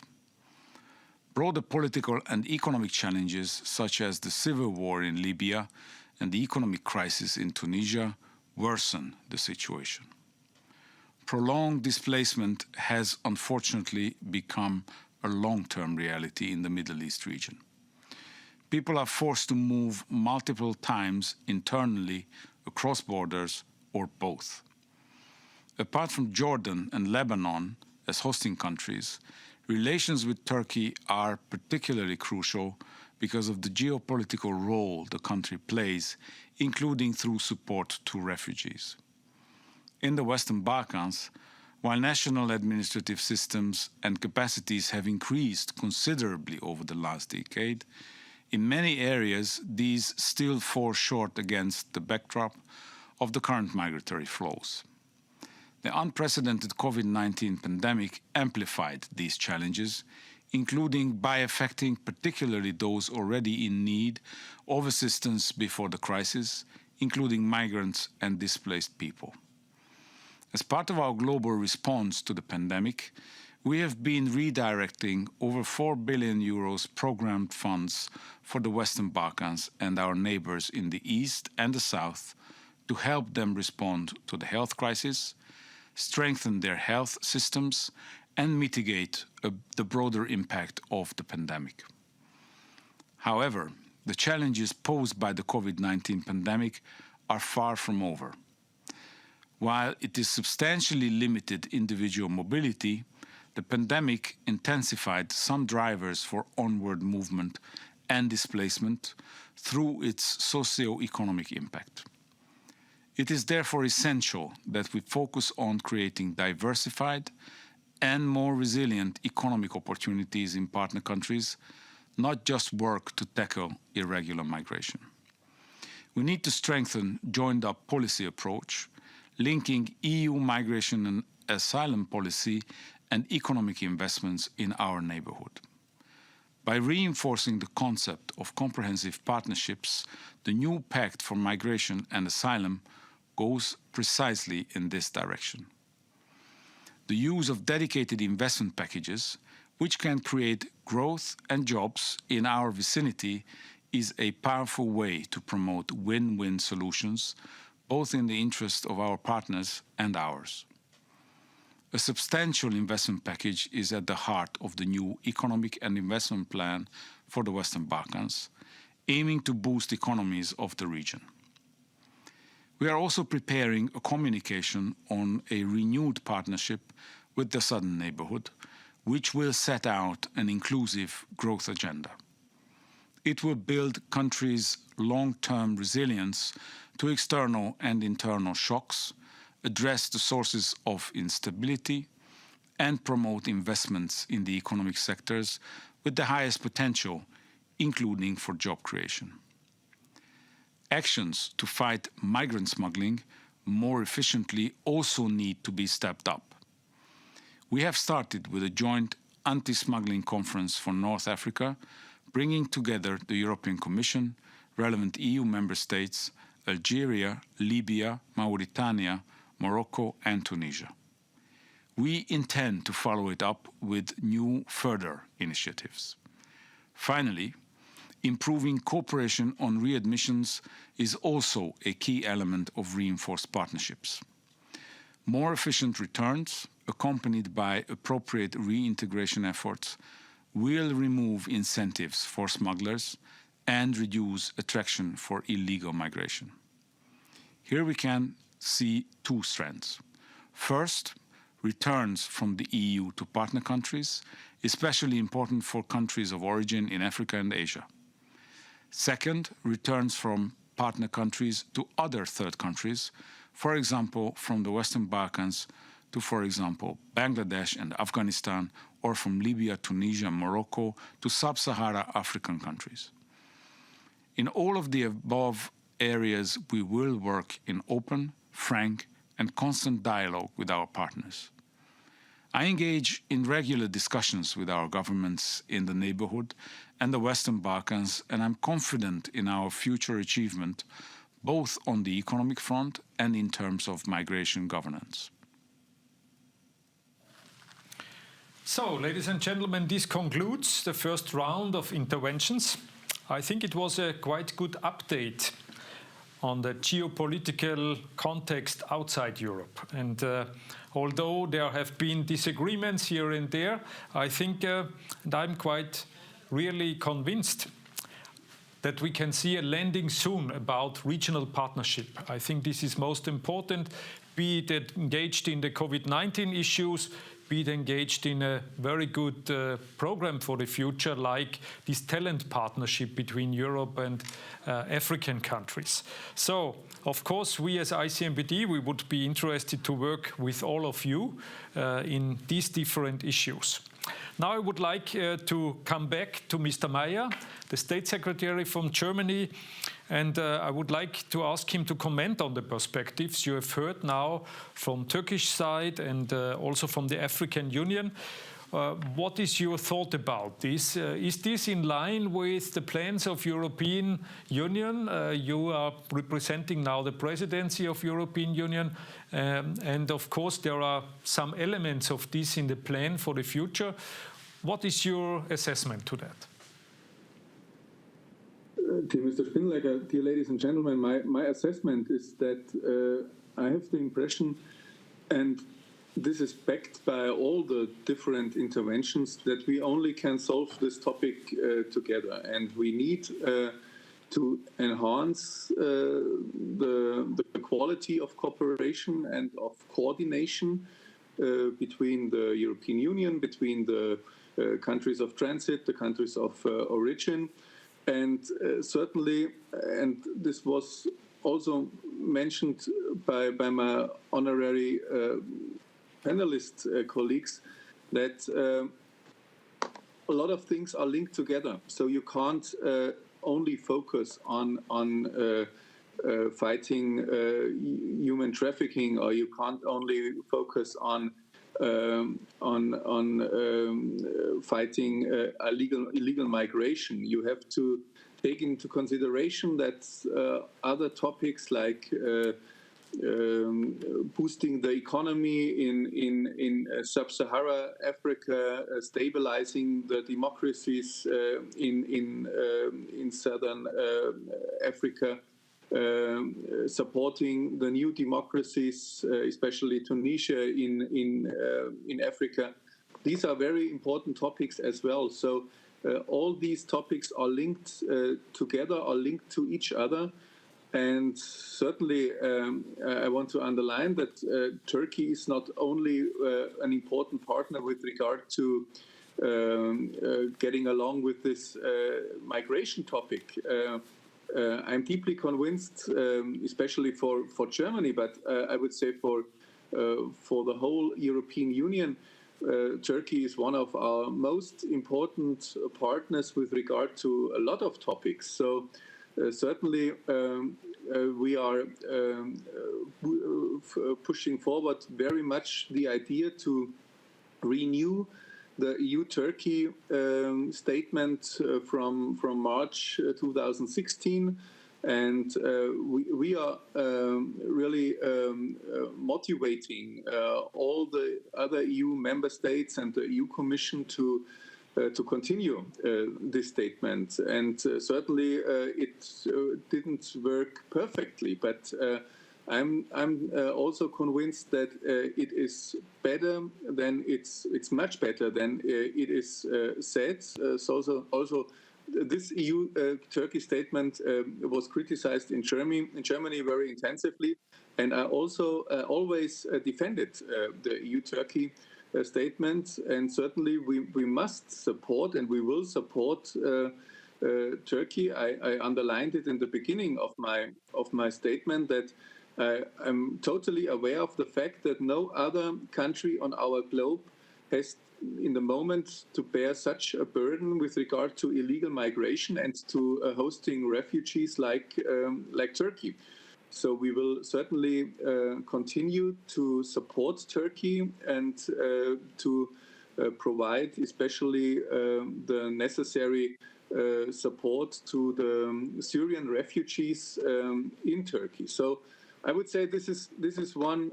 Broader political and economic challenges, such as the civil war in Libya and the economic crisis in Tunisia, worsen the situation. Prolonged displacement has unfortunately become a long-term reality in the Middle East region. People are forced to move multiple times internally, across borders, or both. Apart from Jordan and Lebanon as hosting countries, relations with Turkey are particularly crucial because of the geopolitical role the country plays, including through support to refugees. In the Western Balkans, while national administrative systems and capacities have increased considerably over the last decade, in many areas these still fall short against the backdrop of the current migratory flows. The unprecedented COVID-19 pandemic amplified these challenges, including by affecting particularly those already in need of assistance before the crisis, including migrants and displaced people. As part of our global response to the pandemic, we have been redirecting over 4 billion euros programmed funds for the Western Balkans and our neighbours in the East and the South to help them respond to the health crisis, strengthen their health systems, and mitigate the broader impact of the pandemic. However, the challenges posed by the COVID-19 pandemic are far from over. While it is substantially limited individual mobility, the pandemic intensified some drivers for onward movement and displacement through its socio-economic impact. It is therefore essential that we focus on creating diversified and more resilient economic opportunities in partner countries, not just work to tackle irregular migration. We need to strengthen a joined-up policy approach, linking EU migration and asylum policy and economic investments in our neighbourhood. By reinforcing the concept of comprehensive partnerships, the new Pact for Migration and Asylum goes precisely in this direction. The use of dedicated investment packages, which can create growth and jobs in our vicinity, is a powerful way to promote win-win solutions, both in the interest of our partners and ours. A substantial investment package is at the heart of the new economic and investment plan for the Western Balkans, aiming to boost economies of the region. We are also preparing a communication on a renewed partnership with the Southern Neighbourhood, which will set out an inclusive growth agenda. It will build countries' long-term resilience to external and internal shocks, address the sources of instability, and promote investments in the economic sectors with the highest potential, including for job creation. Actions to fight migrant smuggling more efficiently also need to be stepped up. We have started with a joint Anti-Smuggling Conference for North Africa, bringing together the European Commission, relevant EU member states, Algeria, Libya, Mauritania, Morocco and Tunisia. We intend to follow it up with new further initiatives. Finally, improving cooperation on readmissions is also a key element of reinforced partnerships. More efficient returns, accompanied by appropriate reintegration efforts, will remove incentives for smugglers and reduce attraction for illegal migration. Here we can see two strands. First, returns from the EU to partner countries, especially important for countries of origin in Africa and Asia. Second, returns from partner countries to other third countries, for example, from the Western Balkans to, for example, Bangladesh and Afghanistan, or from Libya, Tunisia, Morocco to sub-Sahara African countries. In all of the above areas, we will work in open, frank, and constant dialogue with our partners. I engage in regular discussions with our governments in the neighbourhood and the Western Balkans, and I'm confident in our future achievement, both on the economic front and in terms of migration governance. So, ladies and gentlemen, this concludes the first round of interventions. I think it was a quite good update on the geopolitical context outside Europe. And although there have been disagreements here and there, I think, and I'm quite really convinced that we can see a landing soon about regional partnership. I think this is most important, be it engaged in the COVID-19 issues, be it engaged in a very good program for the future, like this talent partnership between Europe and African countries. So, of course, we as ICMPD, we would be interested to work with all of you in these different issues. Now I would like to come back to Mr. Meyer, the State Secretary from Germany, and I would like to ask him to comment on the perspectives you have heard now from Turkish side and also from the African Union. What is your thought about this? Is this in line with the plans of European Union? You are representing now the presidency of European Union, and of course there are some elements of this in the plan for the future. What is your assessment to that? Dear Mr. Spindelegger, dear ladies and gentlemen, my assessment is that I have the impression, and this is backed by all the different interventions, that we only can solve this topic together, and we need to enhance the quality of cooperation and of coordination between the European Union, between the countries of transit, the countries of origin, and certainly, and this was also mentioned by my honorary panelist colleagues, that a lot of things are linked together. So you can't only focus on fighting human trafficking, or you can't only focus on fighting illegal migration. You have to take into consideration that other topics like boosting the economy in sub-Sahara Africa, stabilizing the democracies in southern Africa, supporting the new democracies, especially Tunisia in Africa. These are very important topics as well. So all these topics are linked together, are linked to each other. And certainly, I want to underline that Turkey is not only an important partner with regard to getting along with this migration topic. I'm deeply convinced, especially for Germany, but I would say for the whole European Union, Turkey is one of our most important partners with regard to a lot of topics. So certainly we are pushing forward very much the idea to renew the EU-Turkey statement from March 2016. And we are really motivating all the other EU member states and the EU Commission to continue this statement. And certainly it didn't work perfectly, but I'm also convinced that it is better than it's much better than it is said. So also this EU-Turkey statement was criticized in Germany very intensively, and I also always defended the EU-Turkey statement. And certainly we must support, and we will support Turkey. I underlined it in the beginning of my statement that I'm totally aware of the fact that no other country on our globe has in the moment to bear such a burden with regard to illegal migration and to hosting refugees like Turkey. So we will certainly continue to support Turkey and to provide especially the necessary support to the Syrian refugees in Turkey. So I would say this is one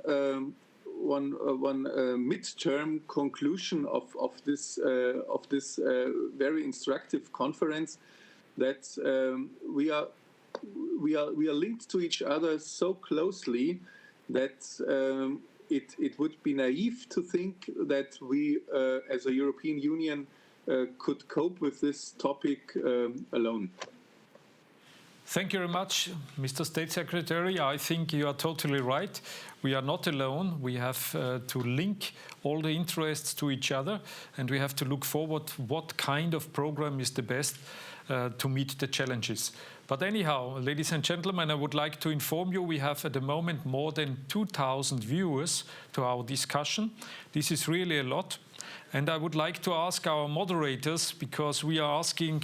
midterm conclusion of this very instructive conference, that we are linked to each other so closely that it would be naive to think that we as a European Union could cope with this topic alone. Thank you very much, Mr. State Secretary. I think you are totally right. We are not alone. We have to link all the interests to each other, and we have to look forward what kind of program is the best to meet the challenges. But anyhow, ladies and gentlemen, I would like to inform you we have at the moment more than 2,000 viewers to our discussion. This is really a lot. And I would like to ask our moderators, because we are asking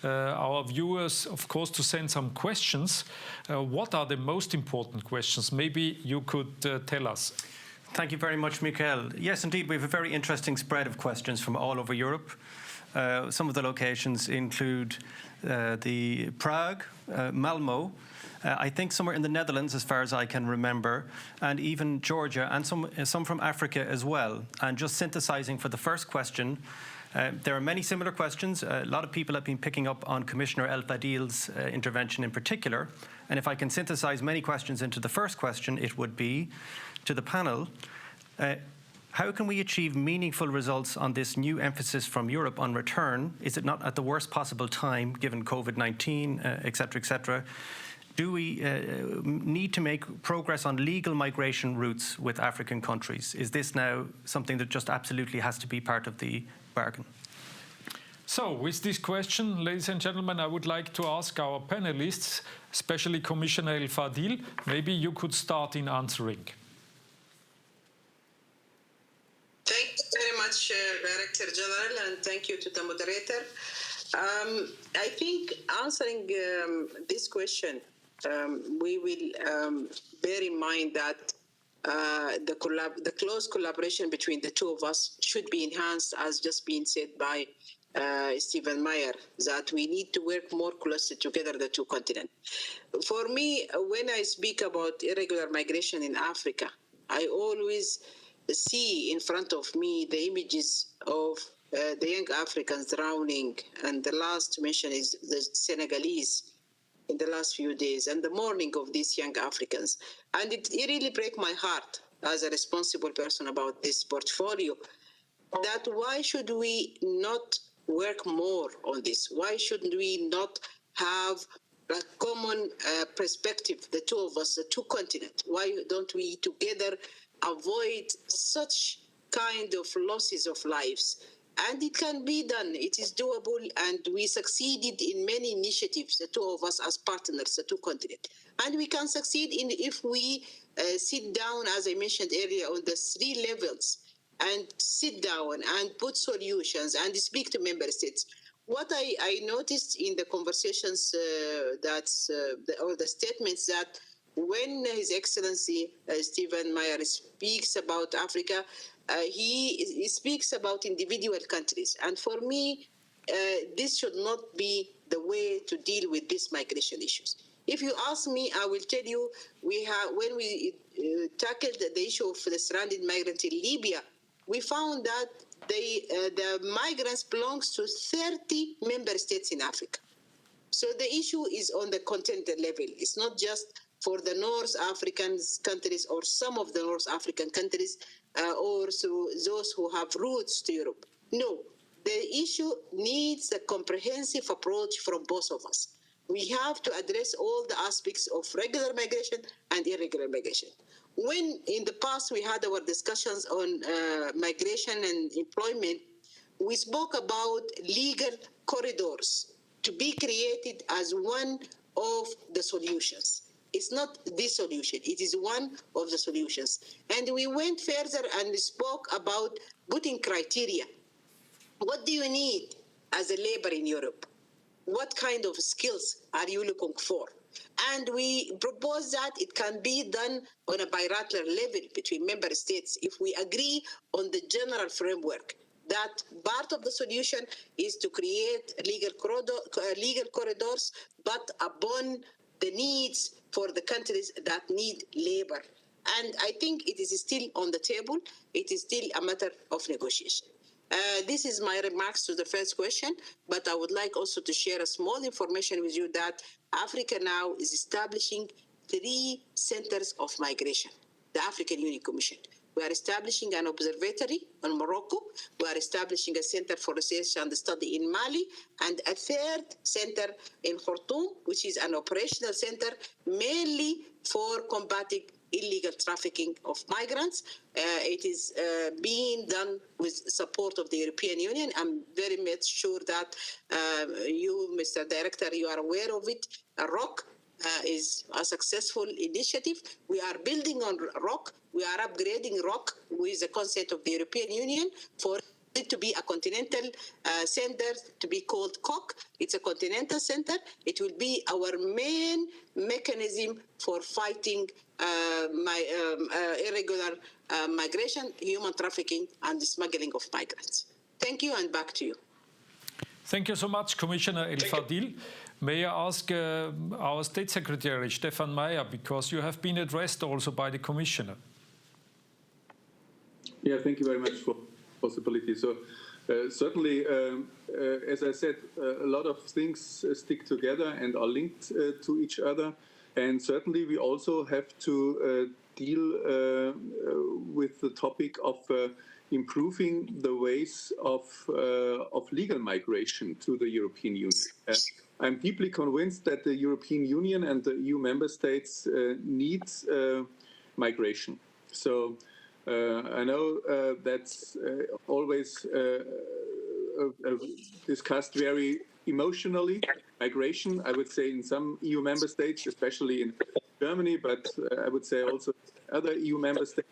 our viewers, of course, to send some questions. What are the most important questions? Maybe you could tell us. Thank you very much, Michael. Yes, indeed, we have a very interesting spread of questions from all over Europe. Some of the locations include the Prague, Malmo, I think somewhere in the Netherlands, as far as I can remember, and even Georgia, and some from Africa as well. And just synthesizing for the first question, there are many similar questions. A lot of people have been picking up on Commissioner El Fadil's intervention in particular. And if I can synthesize many questions into the first question, it would be to the panel, how can we achieve meaningful results on this new emphasis from Europe on return? Is it not at the worst possible time, given COVID-19, et cetera, do we need to make progress on legal migration routes with African countries? Is this now something that just absolutely has to be part of the bargain? So, with this question, ladies and gentlemen, I would like to ask our panelists, especially Commissioner El Fadil, maybe you could start in answering. Thank you very much, Director General, and thank you to the moderator. I think answering this question, we will bear in mind that the close collaboration between the two of us should be enhanced, as just been said by Stephen Meyer, that we need to work more closely together, the two continents. For me, when I speak about irregular migration in Africa, I always see in front of me the images of the young Africans drowning, and the last mention is the Senegalese in the last few days, and the mourning of these young Africans. And it really breaks my heart as a responsible person about this portfolio, that why should we not work more on this? Why shouldn't we not have a common perspective, the two of us, the two continents? Why don't we together avoid such kind of losses of lives? And it can be done. It is doable, and we succeeded in many initiatives, the two of us as partners, the two continents. And we can succeed if we sit down, as I mentioned earlier, on the 3 levels, and sit down and put solutions and speak to member states. What I noticed in the conversations, or the statements, that when His Excellency Stephen Meyer speaks about Africa, he speaks about individual countries. And for me, this should not be the way to deal with these migration issues. If you ask me, I will tell you, when we tackled the issue of the stranded migrants in Libya, we found that the migrants belongs to 30 member states in Africa. So the issue is on the continental level. It's not just for the North African countries or some of the North African countries or so those who have roots to Europe. No, the issue needs a comprehensive approach from both of us. We have to address all the aspects of regular migration and irregular migration. When in the past we had our discussions on migration and employment, we spoke about legal corridors to be created as one of the solutions. It's not the solution, it is one of the solutions. And we went further and we spoke about putting criteria. What do you need as a labor in Europe? What kind of skills are you looking for? And we propose that it can be done on a bilateral level between member states if we agree on the general framework. That part of the solution is to create legal corridors, but upon the needs for the countries that need labor. And I think it is still on the table. It is still a matter of negotiation. This is my remarks to the first question, but I would like also to share a small information with you that Africa now is establishing 3 centers of migration, the African Union Commission. We are establishing an observatory in Morocco. We are establishing a center for research and study in Mali, and a 3rd center in Khartoum, which is an operational center mainly for combating illegal trafficking of migrants. It is being done with support of the European Union. I'm very much sure that you, Mr. Director, you are aware of it. ROC is a successful initiative. We are building on ROC. We are upgrading ROC with the consent of the European Union for it to be a continental center, to be called COC. It's a continental center. It will be our main mechanism for fighting irregular migration, human trafficking, and the smuggling of migrants. Thank you, and back to you. Thank you so much, Commissioner El Fadil. May I ask our State Secretary, Stephan Meyer, because you have been addressed also by the Commissioner. Yeah, thank you very much for the possibility. So certainly, as I said, a lot of things stick together and are linked to each other. And certainly we also have to deal with the topic of improving the ways of legal migration to the European Union. I'm deeply convinced that the European Union and the EU member states need migration. So I know that's always discussed very emotionally. Migration, I would say, in some EU member states, especially in Germany, but I would say also other EU member states.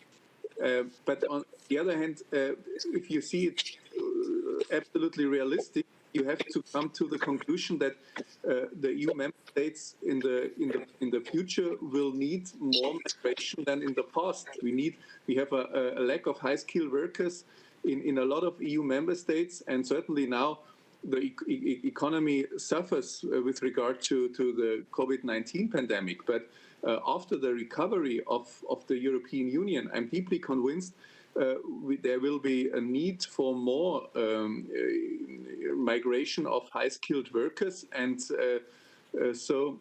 But on the other hand, if you see it absolutely realistic, you have to come to the conclusion that the EU member states in the future will need more migration than in the past. We have a lack of high-skilled workers in a lot of EU member states, and certainly now the economy suffers with regard to the COVID-19 pandemic. But after the recovery of the European Union, I'm deeply convinced there will be a need for more migration of high-skilled workers. And so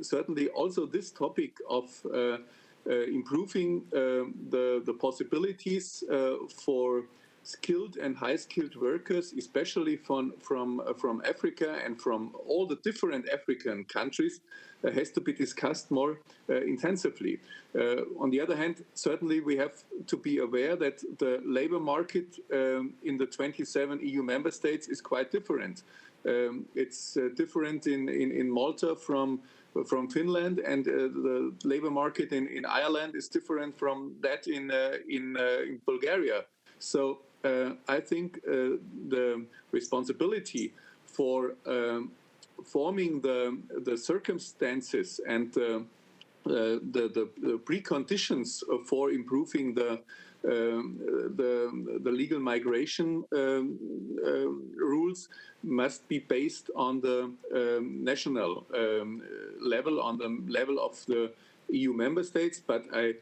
certainly also this topic of improving the possibilities for skilled and high-skilled workers, especially from Africa and from all the different African countries, has to be discussed more intensively. On the other hand, certainly we have to be aware that the labor market in the 27 EU member states is quite different. It's different in Malta from Finland, and the labor market in Ireland is different from that in Bulgaria. So I think the responsibility for forming the circumstances and the preconditions for improving the legal migration rules must be based on the national level, on the level of the EU member states. But I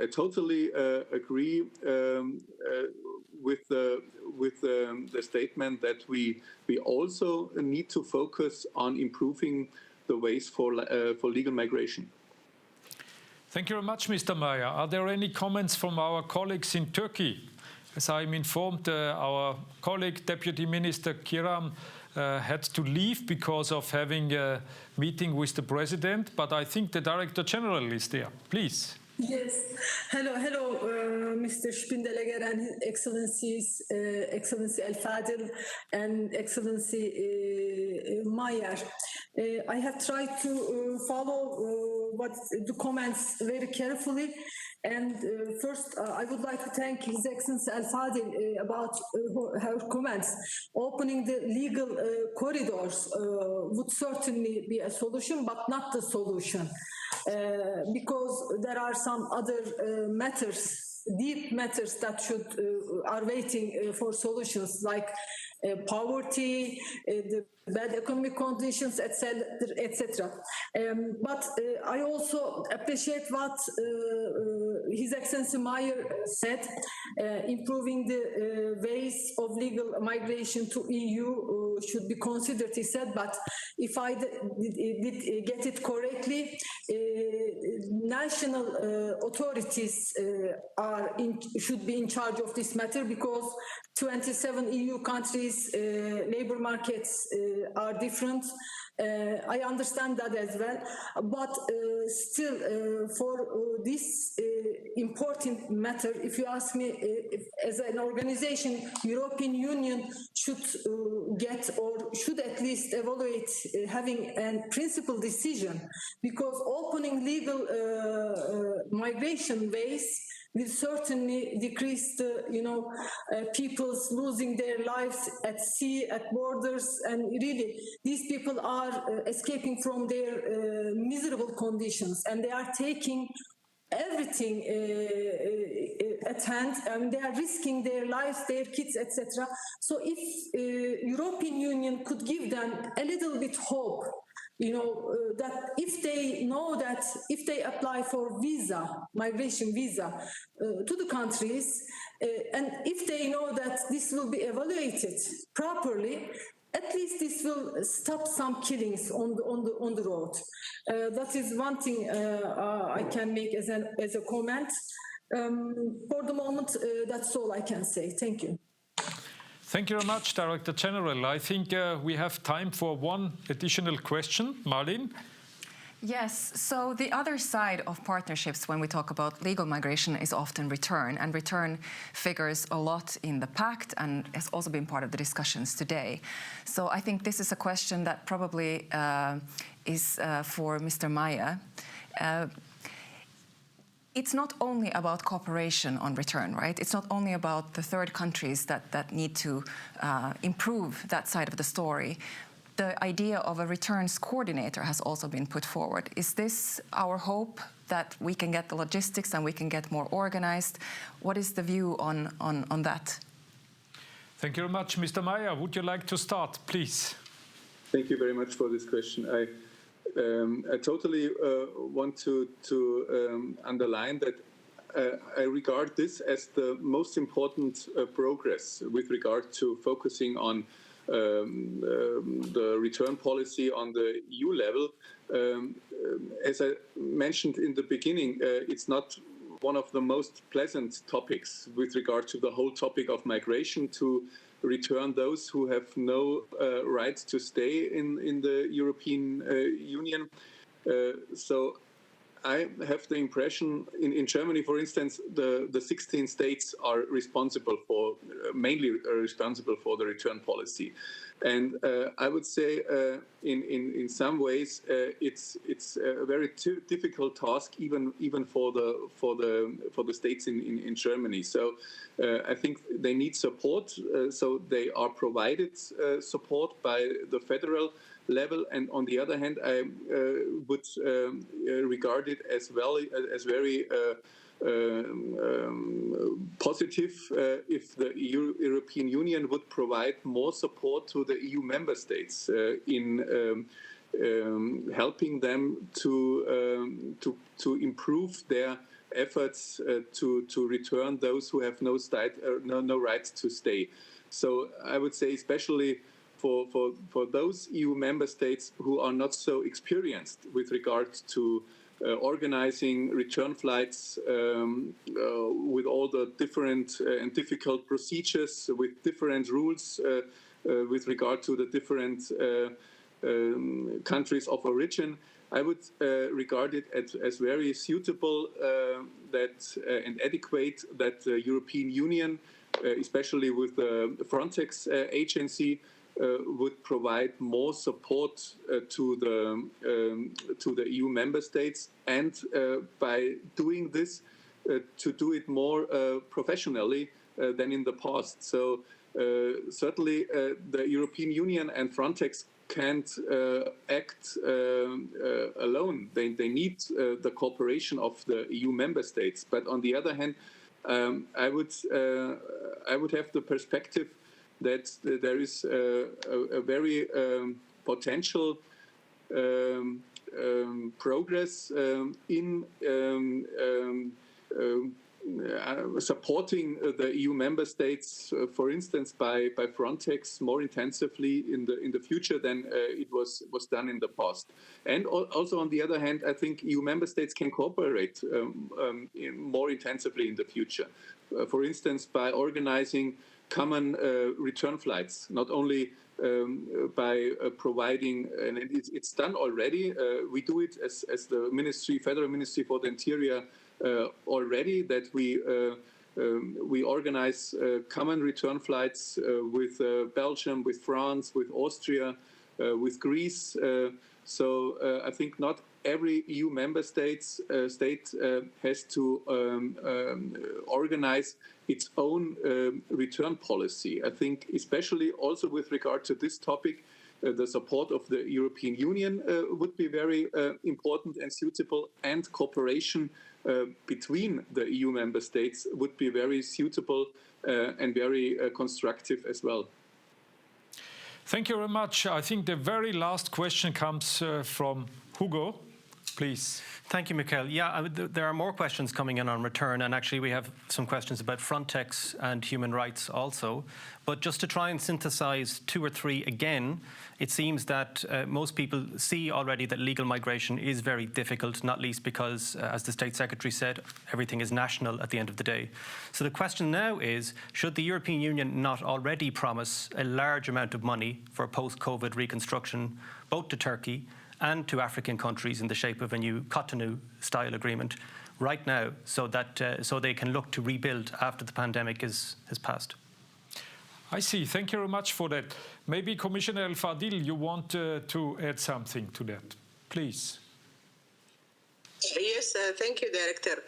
totally agree with the statement that we also need to focus on improving the ways for legal migration. Thank you very much, Mr. Meyer. Are there any comments from our colleagues in Turkey? As I'm informed, our colleague, Deputy Minister Kıran, had to leave because of having a meeting with the President, but I think the Director General is there. Please. Yes. Hello, Mr. Spindelegger and His Excellencies, Excellency Fadil and Excellency Meyer. I have tried to follow what the comments very carefully. And first, I would like to thank His Excellency Fadil about her comments. Opening the legal corridors would certainly be a solution, but not the solution. Because there are some other matters, deep matters that are waiting for solutions, like poverty, the bad economic conditions, etc. But I also appreciate what His Excellency Meyer said, improving the ways of legal migration to EU should be considered, he said, but if I did get it correctly, national authorities should be in charge of this matter, because 27 EU countries' labor markets are different. I understand that as well, but still for this important matter, if you ask me, as an organization, European Union should get, or should at least evaluate having a principal decision, because opening legal migration ways will certainly decrease the, people's losing their lives at sea, at borders, and really these people are escaping from their miserable conditions, and they are taking everything at hand, and they are risking their lives, their kids, etc. So if European Union could give them a little bit hope, that if they know that if they apply for migration visa to the countries, and if they know that this will be evaluated properly, at least this will stop some killings on the road. That is one thing I can make as a comment. For the moment, that's all I can say. Thank you. Thank you very much, Director General. I think we have time for one additional question. Marlene? Yes, so the other side of partnerships when we talk about legal migration is often return, and return figures a lot in the pact and has also been part of the discussions today. So I think this is a question that probably is for Mr. Meyer. It's not only about cooperation on return, right? It's not only about the third countries that need to improve that side of the story. The idea of a returns coordinator has also been put forward. Is this our hope, that we can get the logistics and we can get more organized? What is the view on that? Thank you very much. Mr. Meyer, would you like to start, please? Thank you very much for this question. I totally want to underline that I regard this as the most important progress with regard to focusing on the return policy on the EU level. As I mentioned in the beginning, it's not one of the most pleasant topics with regard to the whole topic of migration, to return those who have no right to stay in the European Union. So I have the impression, in Germany, for instance, the 16 states are mainly responsible for the return policy. And I would say in some ways it's a very difficult task even for the states in Germany. So I think they need support. So they are provided support by the federal level, and on the other hand, I would regard it as well as very positive if the European Union would provide more support to the EU member states in helping them to improve their efforts to return those who have no right to stay. So I would say, especially for those EU member states who are not so experienced with regard to organizing return flights with all the different and difficult procedures, with different rules with regard to the different countries of origin, I would regard it as very suitable and adequate that the European Union, especially with the Frontex agency, would provide more support to the EU member states, and by doing this, to do it more professionally than in the past. So certainly the European Union and Frontex can't act alone. They need the cooperation of the EU member states. But on the other hand, I would have the perspective that there is a very potential progress in supporting the EU member states, for instance, by Frontex more intensively in the future than it was done in the past. And also, on the other hand, I think EU member states can cooperate more intensively in the future. For instance, by organizing common return flights, not only by providing, and it's done already. We do it as the Federal Ministry for the Interior already, that we organize common return flights with Belgium, with France, with Austria, with Greece. So I think not every EU member state has to organize its own return policy. I think especially also with regard to this topic, the support of the European Union would be very important and suitable, and cooperation between the EU member states would be very suitable and very constructive as well. Thank you very much. I think the very last question comes from Hugo. Please. Thank you, Michael. Yeah, there are more questions coming in on return, and actually we have some questions about Frontex and human rights also. But just to try and synthesize two or three again, it seems that most people see already that legal migration is very difficult, not least because, as the State Secretary said, everything is national at the end of the day. So the question now is, should the European Union not already promise a large amount of money for post-COVID reconstruction, both to Turkey and to African countries in the shape of a new Cotonou-style agreement right now, so that so they can look to rebuild after the pandemic has passed? I see. Thank you very much for that. Maybe Commissioner El Fadil, you want to add something to that, please. Yes, thank you, Director.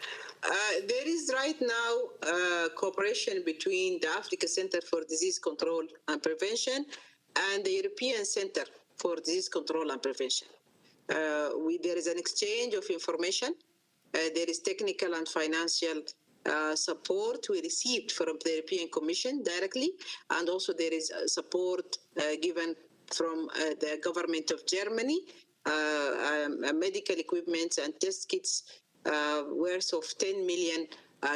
There is right now cooperation between the Africa Center for Disease Control and Prevention and the European Center for Disease Control and Prevention. There is an exchange of information. There is technical and financial support we received from the European Commission directly, and also there is support given from the government of Germany, medical equipment and test kits worth of 10 million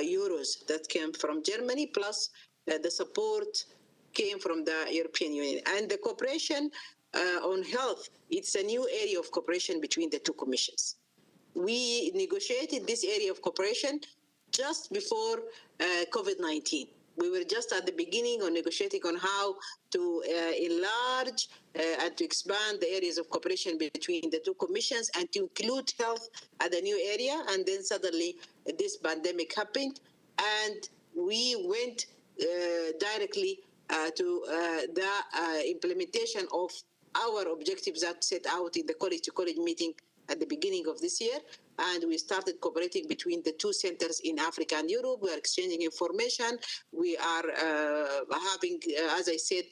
euros that came from Germany, plus the support came from the European Union. And the cooperation on health, it's a new area of cooperation between the two commissions. We negotiated this area of cooperation just before COVID-19. We were just at the beginning of negotiating on how to enlarge and to expand the areas of cooperation between the two commissions and to include health as a new area. And then suddenly this pandemic happened, and we went directly to the implementation of our objectives that set out in the college-to-college meeting at the beginning of this year. And we started cooperating between the two centers in Africa and Europe. We are exchanging information. We are having, as I said,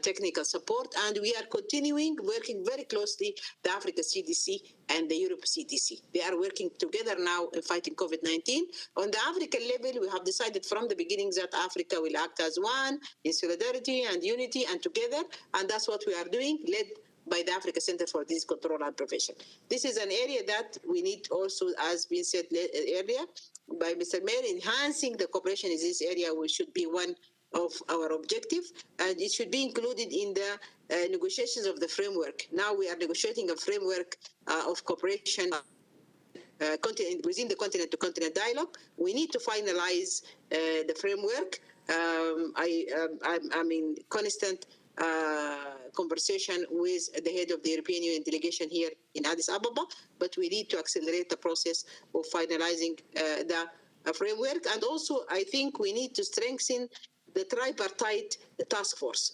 technical support, and we are continuing working very closely the Africa CDC and the Europe CDC. They are working together now in fighting COVID-19. On the African level, we have decided from the beginning that Africa will act as one in solidarity and unity and together, and that's what we are doing, led by the Africa Center for Disease Control and Prevention. This is an area that we need also, as been said earlier by Mr. Mayor, enhancing the cooperation in this area, which should be one of our objectives, and it should be included in the negotiations of the framework. Now we are negotiating a framework of cooperation within the continent-to-continent dialogue. We need to finalize the framework. I'm in constant conversation with the head of the European Union delegation here in Addis Ababa, but we need to accelerate the process of finalizing the framework. And also, I think we need to strengthen the tripartite task force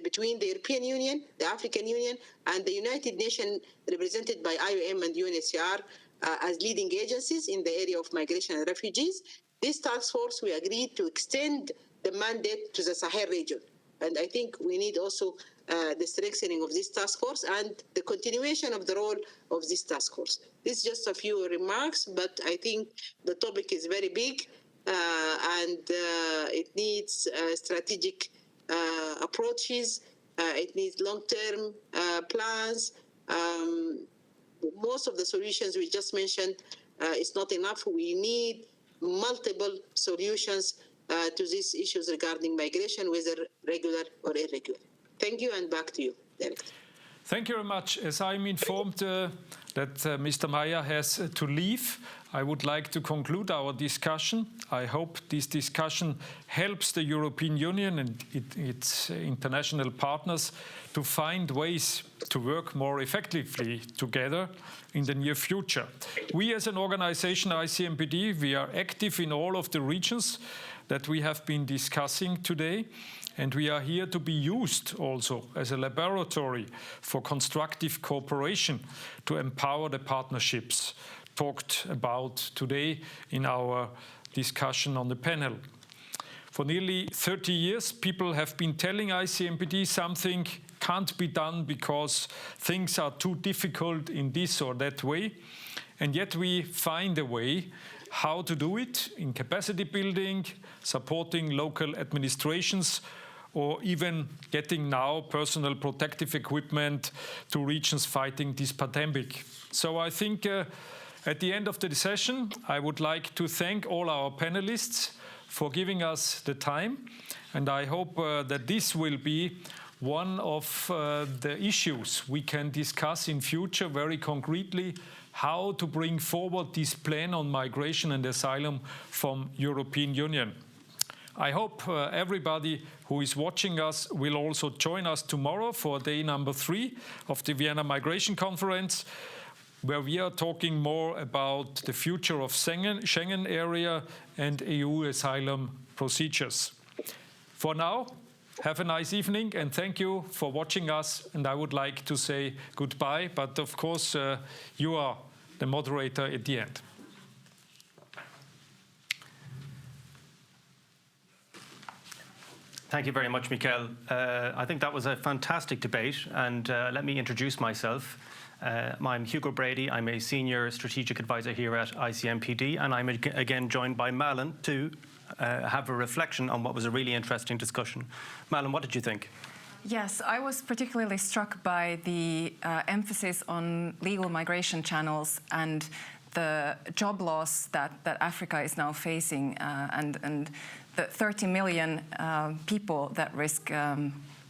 between the European Union, the African Union, and the United Nations, represented by IOM and UNHCR as leading agencies in the area of migration and refugees. This task force, we agreed to extend the mandate to the Sahel region. And I think we need also the strengthening of this task force and the continuation of the role of this task force. This is just a few remarks, but I think the topic is very big and it needs strategic approaches. It needs long-term plans. Most of the solutions we just mentioned is not enough. We need multiple solutions to these issues regarding migration, whether regular or irregular. Thank you, and back to you, Director. Thank you very much. As I'm informed that Mr. Meyer has to leave, I would like to conclude our discussion. I hope this discussion helps the European Union and its international partners to find ways to work more effectively together in the near future. We as an organization, ICMPD, we are active in all of the regions that we have been discussing today, and we are here to be used also as a laboratory for constructive cooperation to empower the partnerships talked about today in our discussion on the panel. For nearly 30 years, people have been telling ICMPD something can't be done because things are too difficult in this or that way, and yet we find a way how to do it in capacity building, supporting local administrations, or even getting now personal protective equipment to regions fighting this pandemic. So I think at the end of the session, I would like to thank all our panelists for giving us the time, and I hope that this will be one of the issues we can discuss in future very concretely, how to bring forward this plan on migration and asylum from European Union. I hope everybody who is watching us will also join us tomorrow for day number 3 of the Vienna Migration Conference, where we are talking more about the future of Schengen area and EU asylum procedures. For now, have a nice evening and thank you for watching us. And I would like to say goodbye, but of course you are the moderator at the end. Thank you very much, Mikel. I think that was a fantastic debate, and let me introduce myself. I'm Hugo Brady. I'm a senior strategic advisor here at ICMPD, and I'm again joined by Malin to have a reflection on what was a really interesting discussion. Malin, what did you think? Yes, I was particularly struck by the emphasis on legal migration channels and the job loss that Africa is now facing, and the 30 million people that risk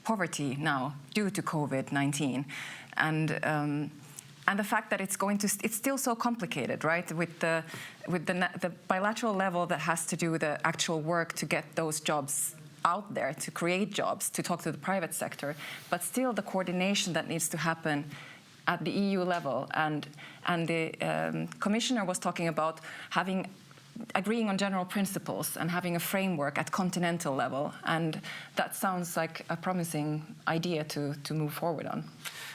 poverty now due to COVID-19. And the fact that it's still so complicated, right? With the bilateral level that has to do with the actual work to get those jobs out there, to create jobs, to talk to the private sector, but still the coordination that needs to happen at the EU level. And the Commissioner was talking about agreeing on general principles and having a framework at continental level. And that sounds like a promising idea to move forward on.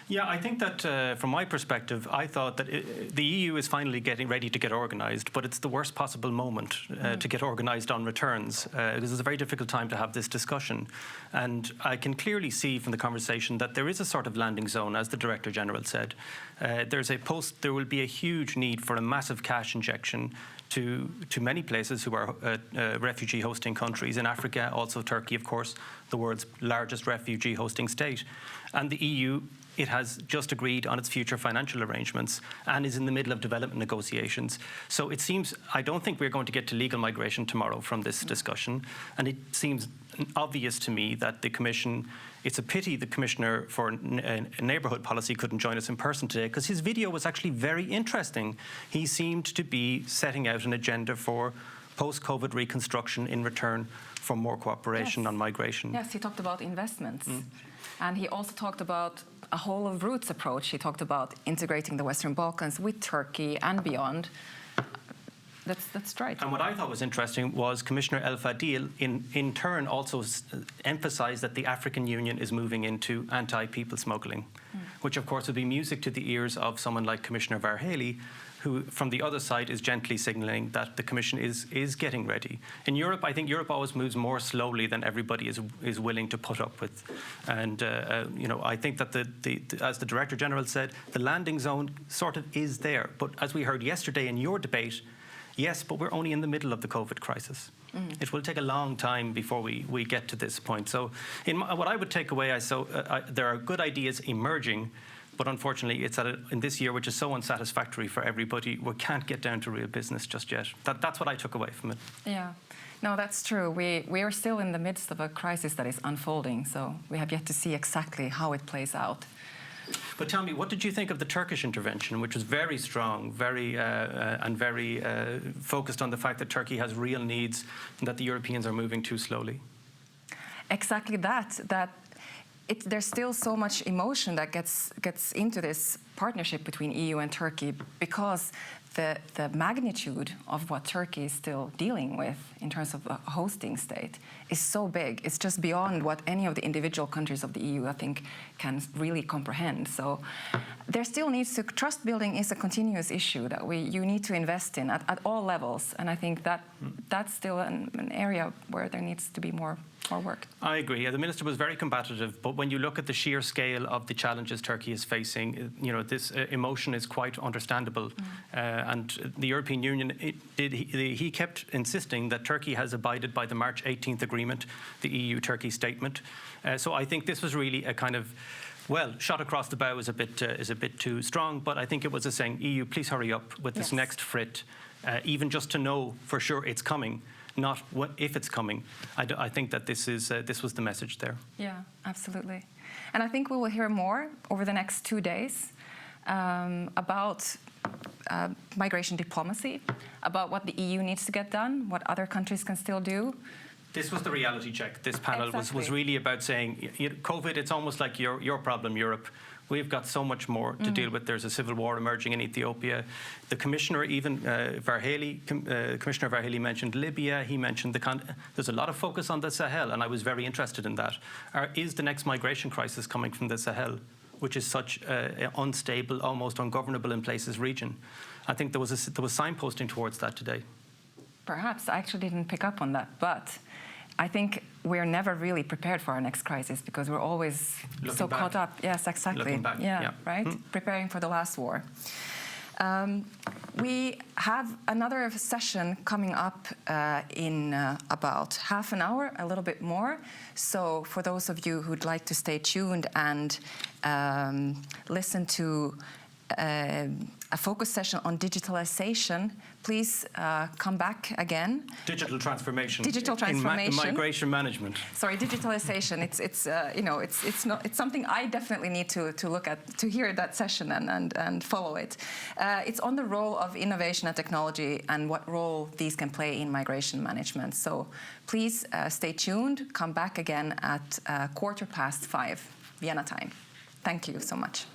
Yeah, I think that from my perspective, I thought that the EU is finally getting ready to get organised, but it's the worst possible moment to get organised on returns. Because it's a very difficult time to have this discussion. And I can clearly see from the conversation that there is a sort of landing zone, as the Director General said. There will be a huge need for a massive cash injection to many places who are refugee hosting countries. In Africa, also Turkey, of course, the world's largest refugee hosting state. And the EU, it has just agreed on its future financial arrangements and is in the middle of development negotiations. So it seems, I don't think we're going to get to legal migration tomorrow from this discussion. And it seems obvious to me that the Commission, it's a pity the Commissioner for Neighbourhood Policy couldn't join us in person today, because his video was actually very interesting. He seemed to be setting out an agenda for post-COVID reconstruction in return for more cooperation on migration. Yes, he talked about investments. And he also talked about a whole of roots approach. He talked about integrating the Western Balkans with Turkey and beyond. That's right. And what I thought was interesting was Commissioner El Fadil in turn also emphasised that the African Union is moving into anti-people smuggling, which of course would be music to the ears of someone like Commissioner Várhelyi, who from the other side is gently signalling that the Commission is getting ready. In Europe, I think Europe always moves more slowly than everybody is willing to put up with. And I think that as the Director General said, the landing zone sort of is there. But as we heard yesterday in your debate, yes, but we're only in the middle of the COVID crisis. It will take a long time before we get to this point. So what I would take away, there are good ideas emerging, but unfortunately, it's in this year, which is so unsatisfactory for everybody, we can't get down to real business just yet. That's what I took away from it. Yeah. No, that's true. We are still in the midst of a crisis that is unfolding, so we have yet to see exactly how it plays out. But tell me, what did you think of the Turkish intervention, which was very strong, very focused on the fact that Turkey has real needs and that the Europeans are moving too slowly? Exactly that there's still so much emotion that gets into this partnership between EU and Turkey, because the magnitude of what Turkey is still dealing with in terms of a hosting state is so big. It's just beyond what any of the individual countries of the EU, I think, can really comprehend. So there still needs to, trust building is a continuous issue that you need to invest in at all levels. And I think that's still an area where there needs to be more work. I agree. The Minister was very combative, but when you look at the sheer scale of the challenges Turkey is facing, this emotion is quite understandable. And the European Union, he kept insisting that Turkey has abided by the March 18th agreement, the EU-Turkey statement. So I think this was really a kind of, well, shot across the bow is a bit too strong, but I think it was a saying, EU, please hurry up with this next FRIT, even just to know for sure it's coming. Not if it's coming. I think that this was the message there. Yeah, absolutely. And I think we will hear more over the next 2 days about migration diplomacy, about what the EU needs to get done, what other countries can still do. This was the reality check. This panel was really about saying, COVID, it's almost like your problem, Europe. We've got so much more to deal with. There's a civil war emerging in Ethiopia. The Commissioner, even Commissioner Várhelyi mentioned Libya. He mentioned there's a lot of focus on the Sahel, and I was very interested in that. Is the next migration crisis coming from the Sahel, which is such an unstable, almost ungovernable in places region? I think there was signposting towards that today. Perhaps. I actually didn't pick up on that, but I think we're never really prepared for our next crisis because we're always so caught up. Yes, exactly. Looking back. Yeah, right? Preparing for the last war. We have another session coming up in about half an hour, a little bit more. So for those of you who'd like to stay tuned and listen to a focus session on digitalization, please come back again. Digital transformation. Digital transformation. Migration management. Sorry, digitalization. It's something I definitely need to look at, to hear that session and follow it. It's on the role of innovation and technology and what role these can play in migration management. So please stay tuned. Come back again at 5:15 Vienna time. Thank you so much.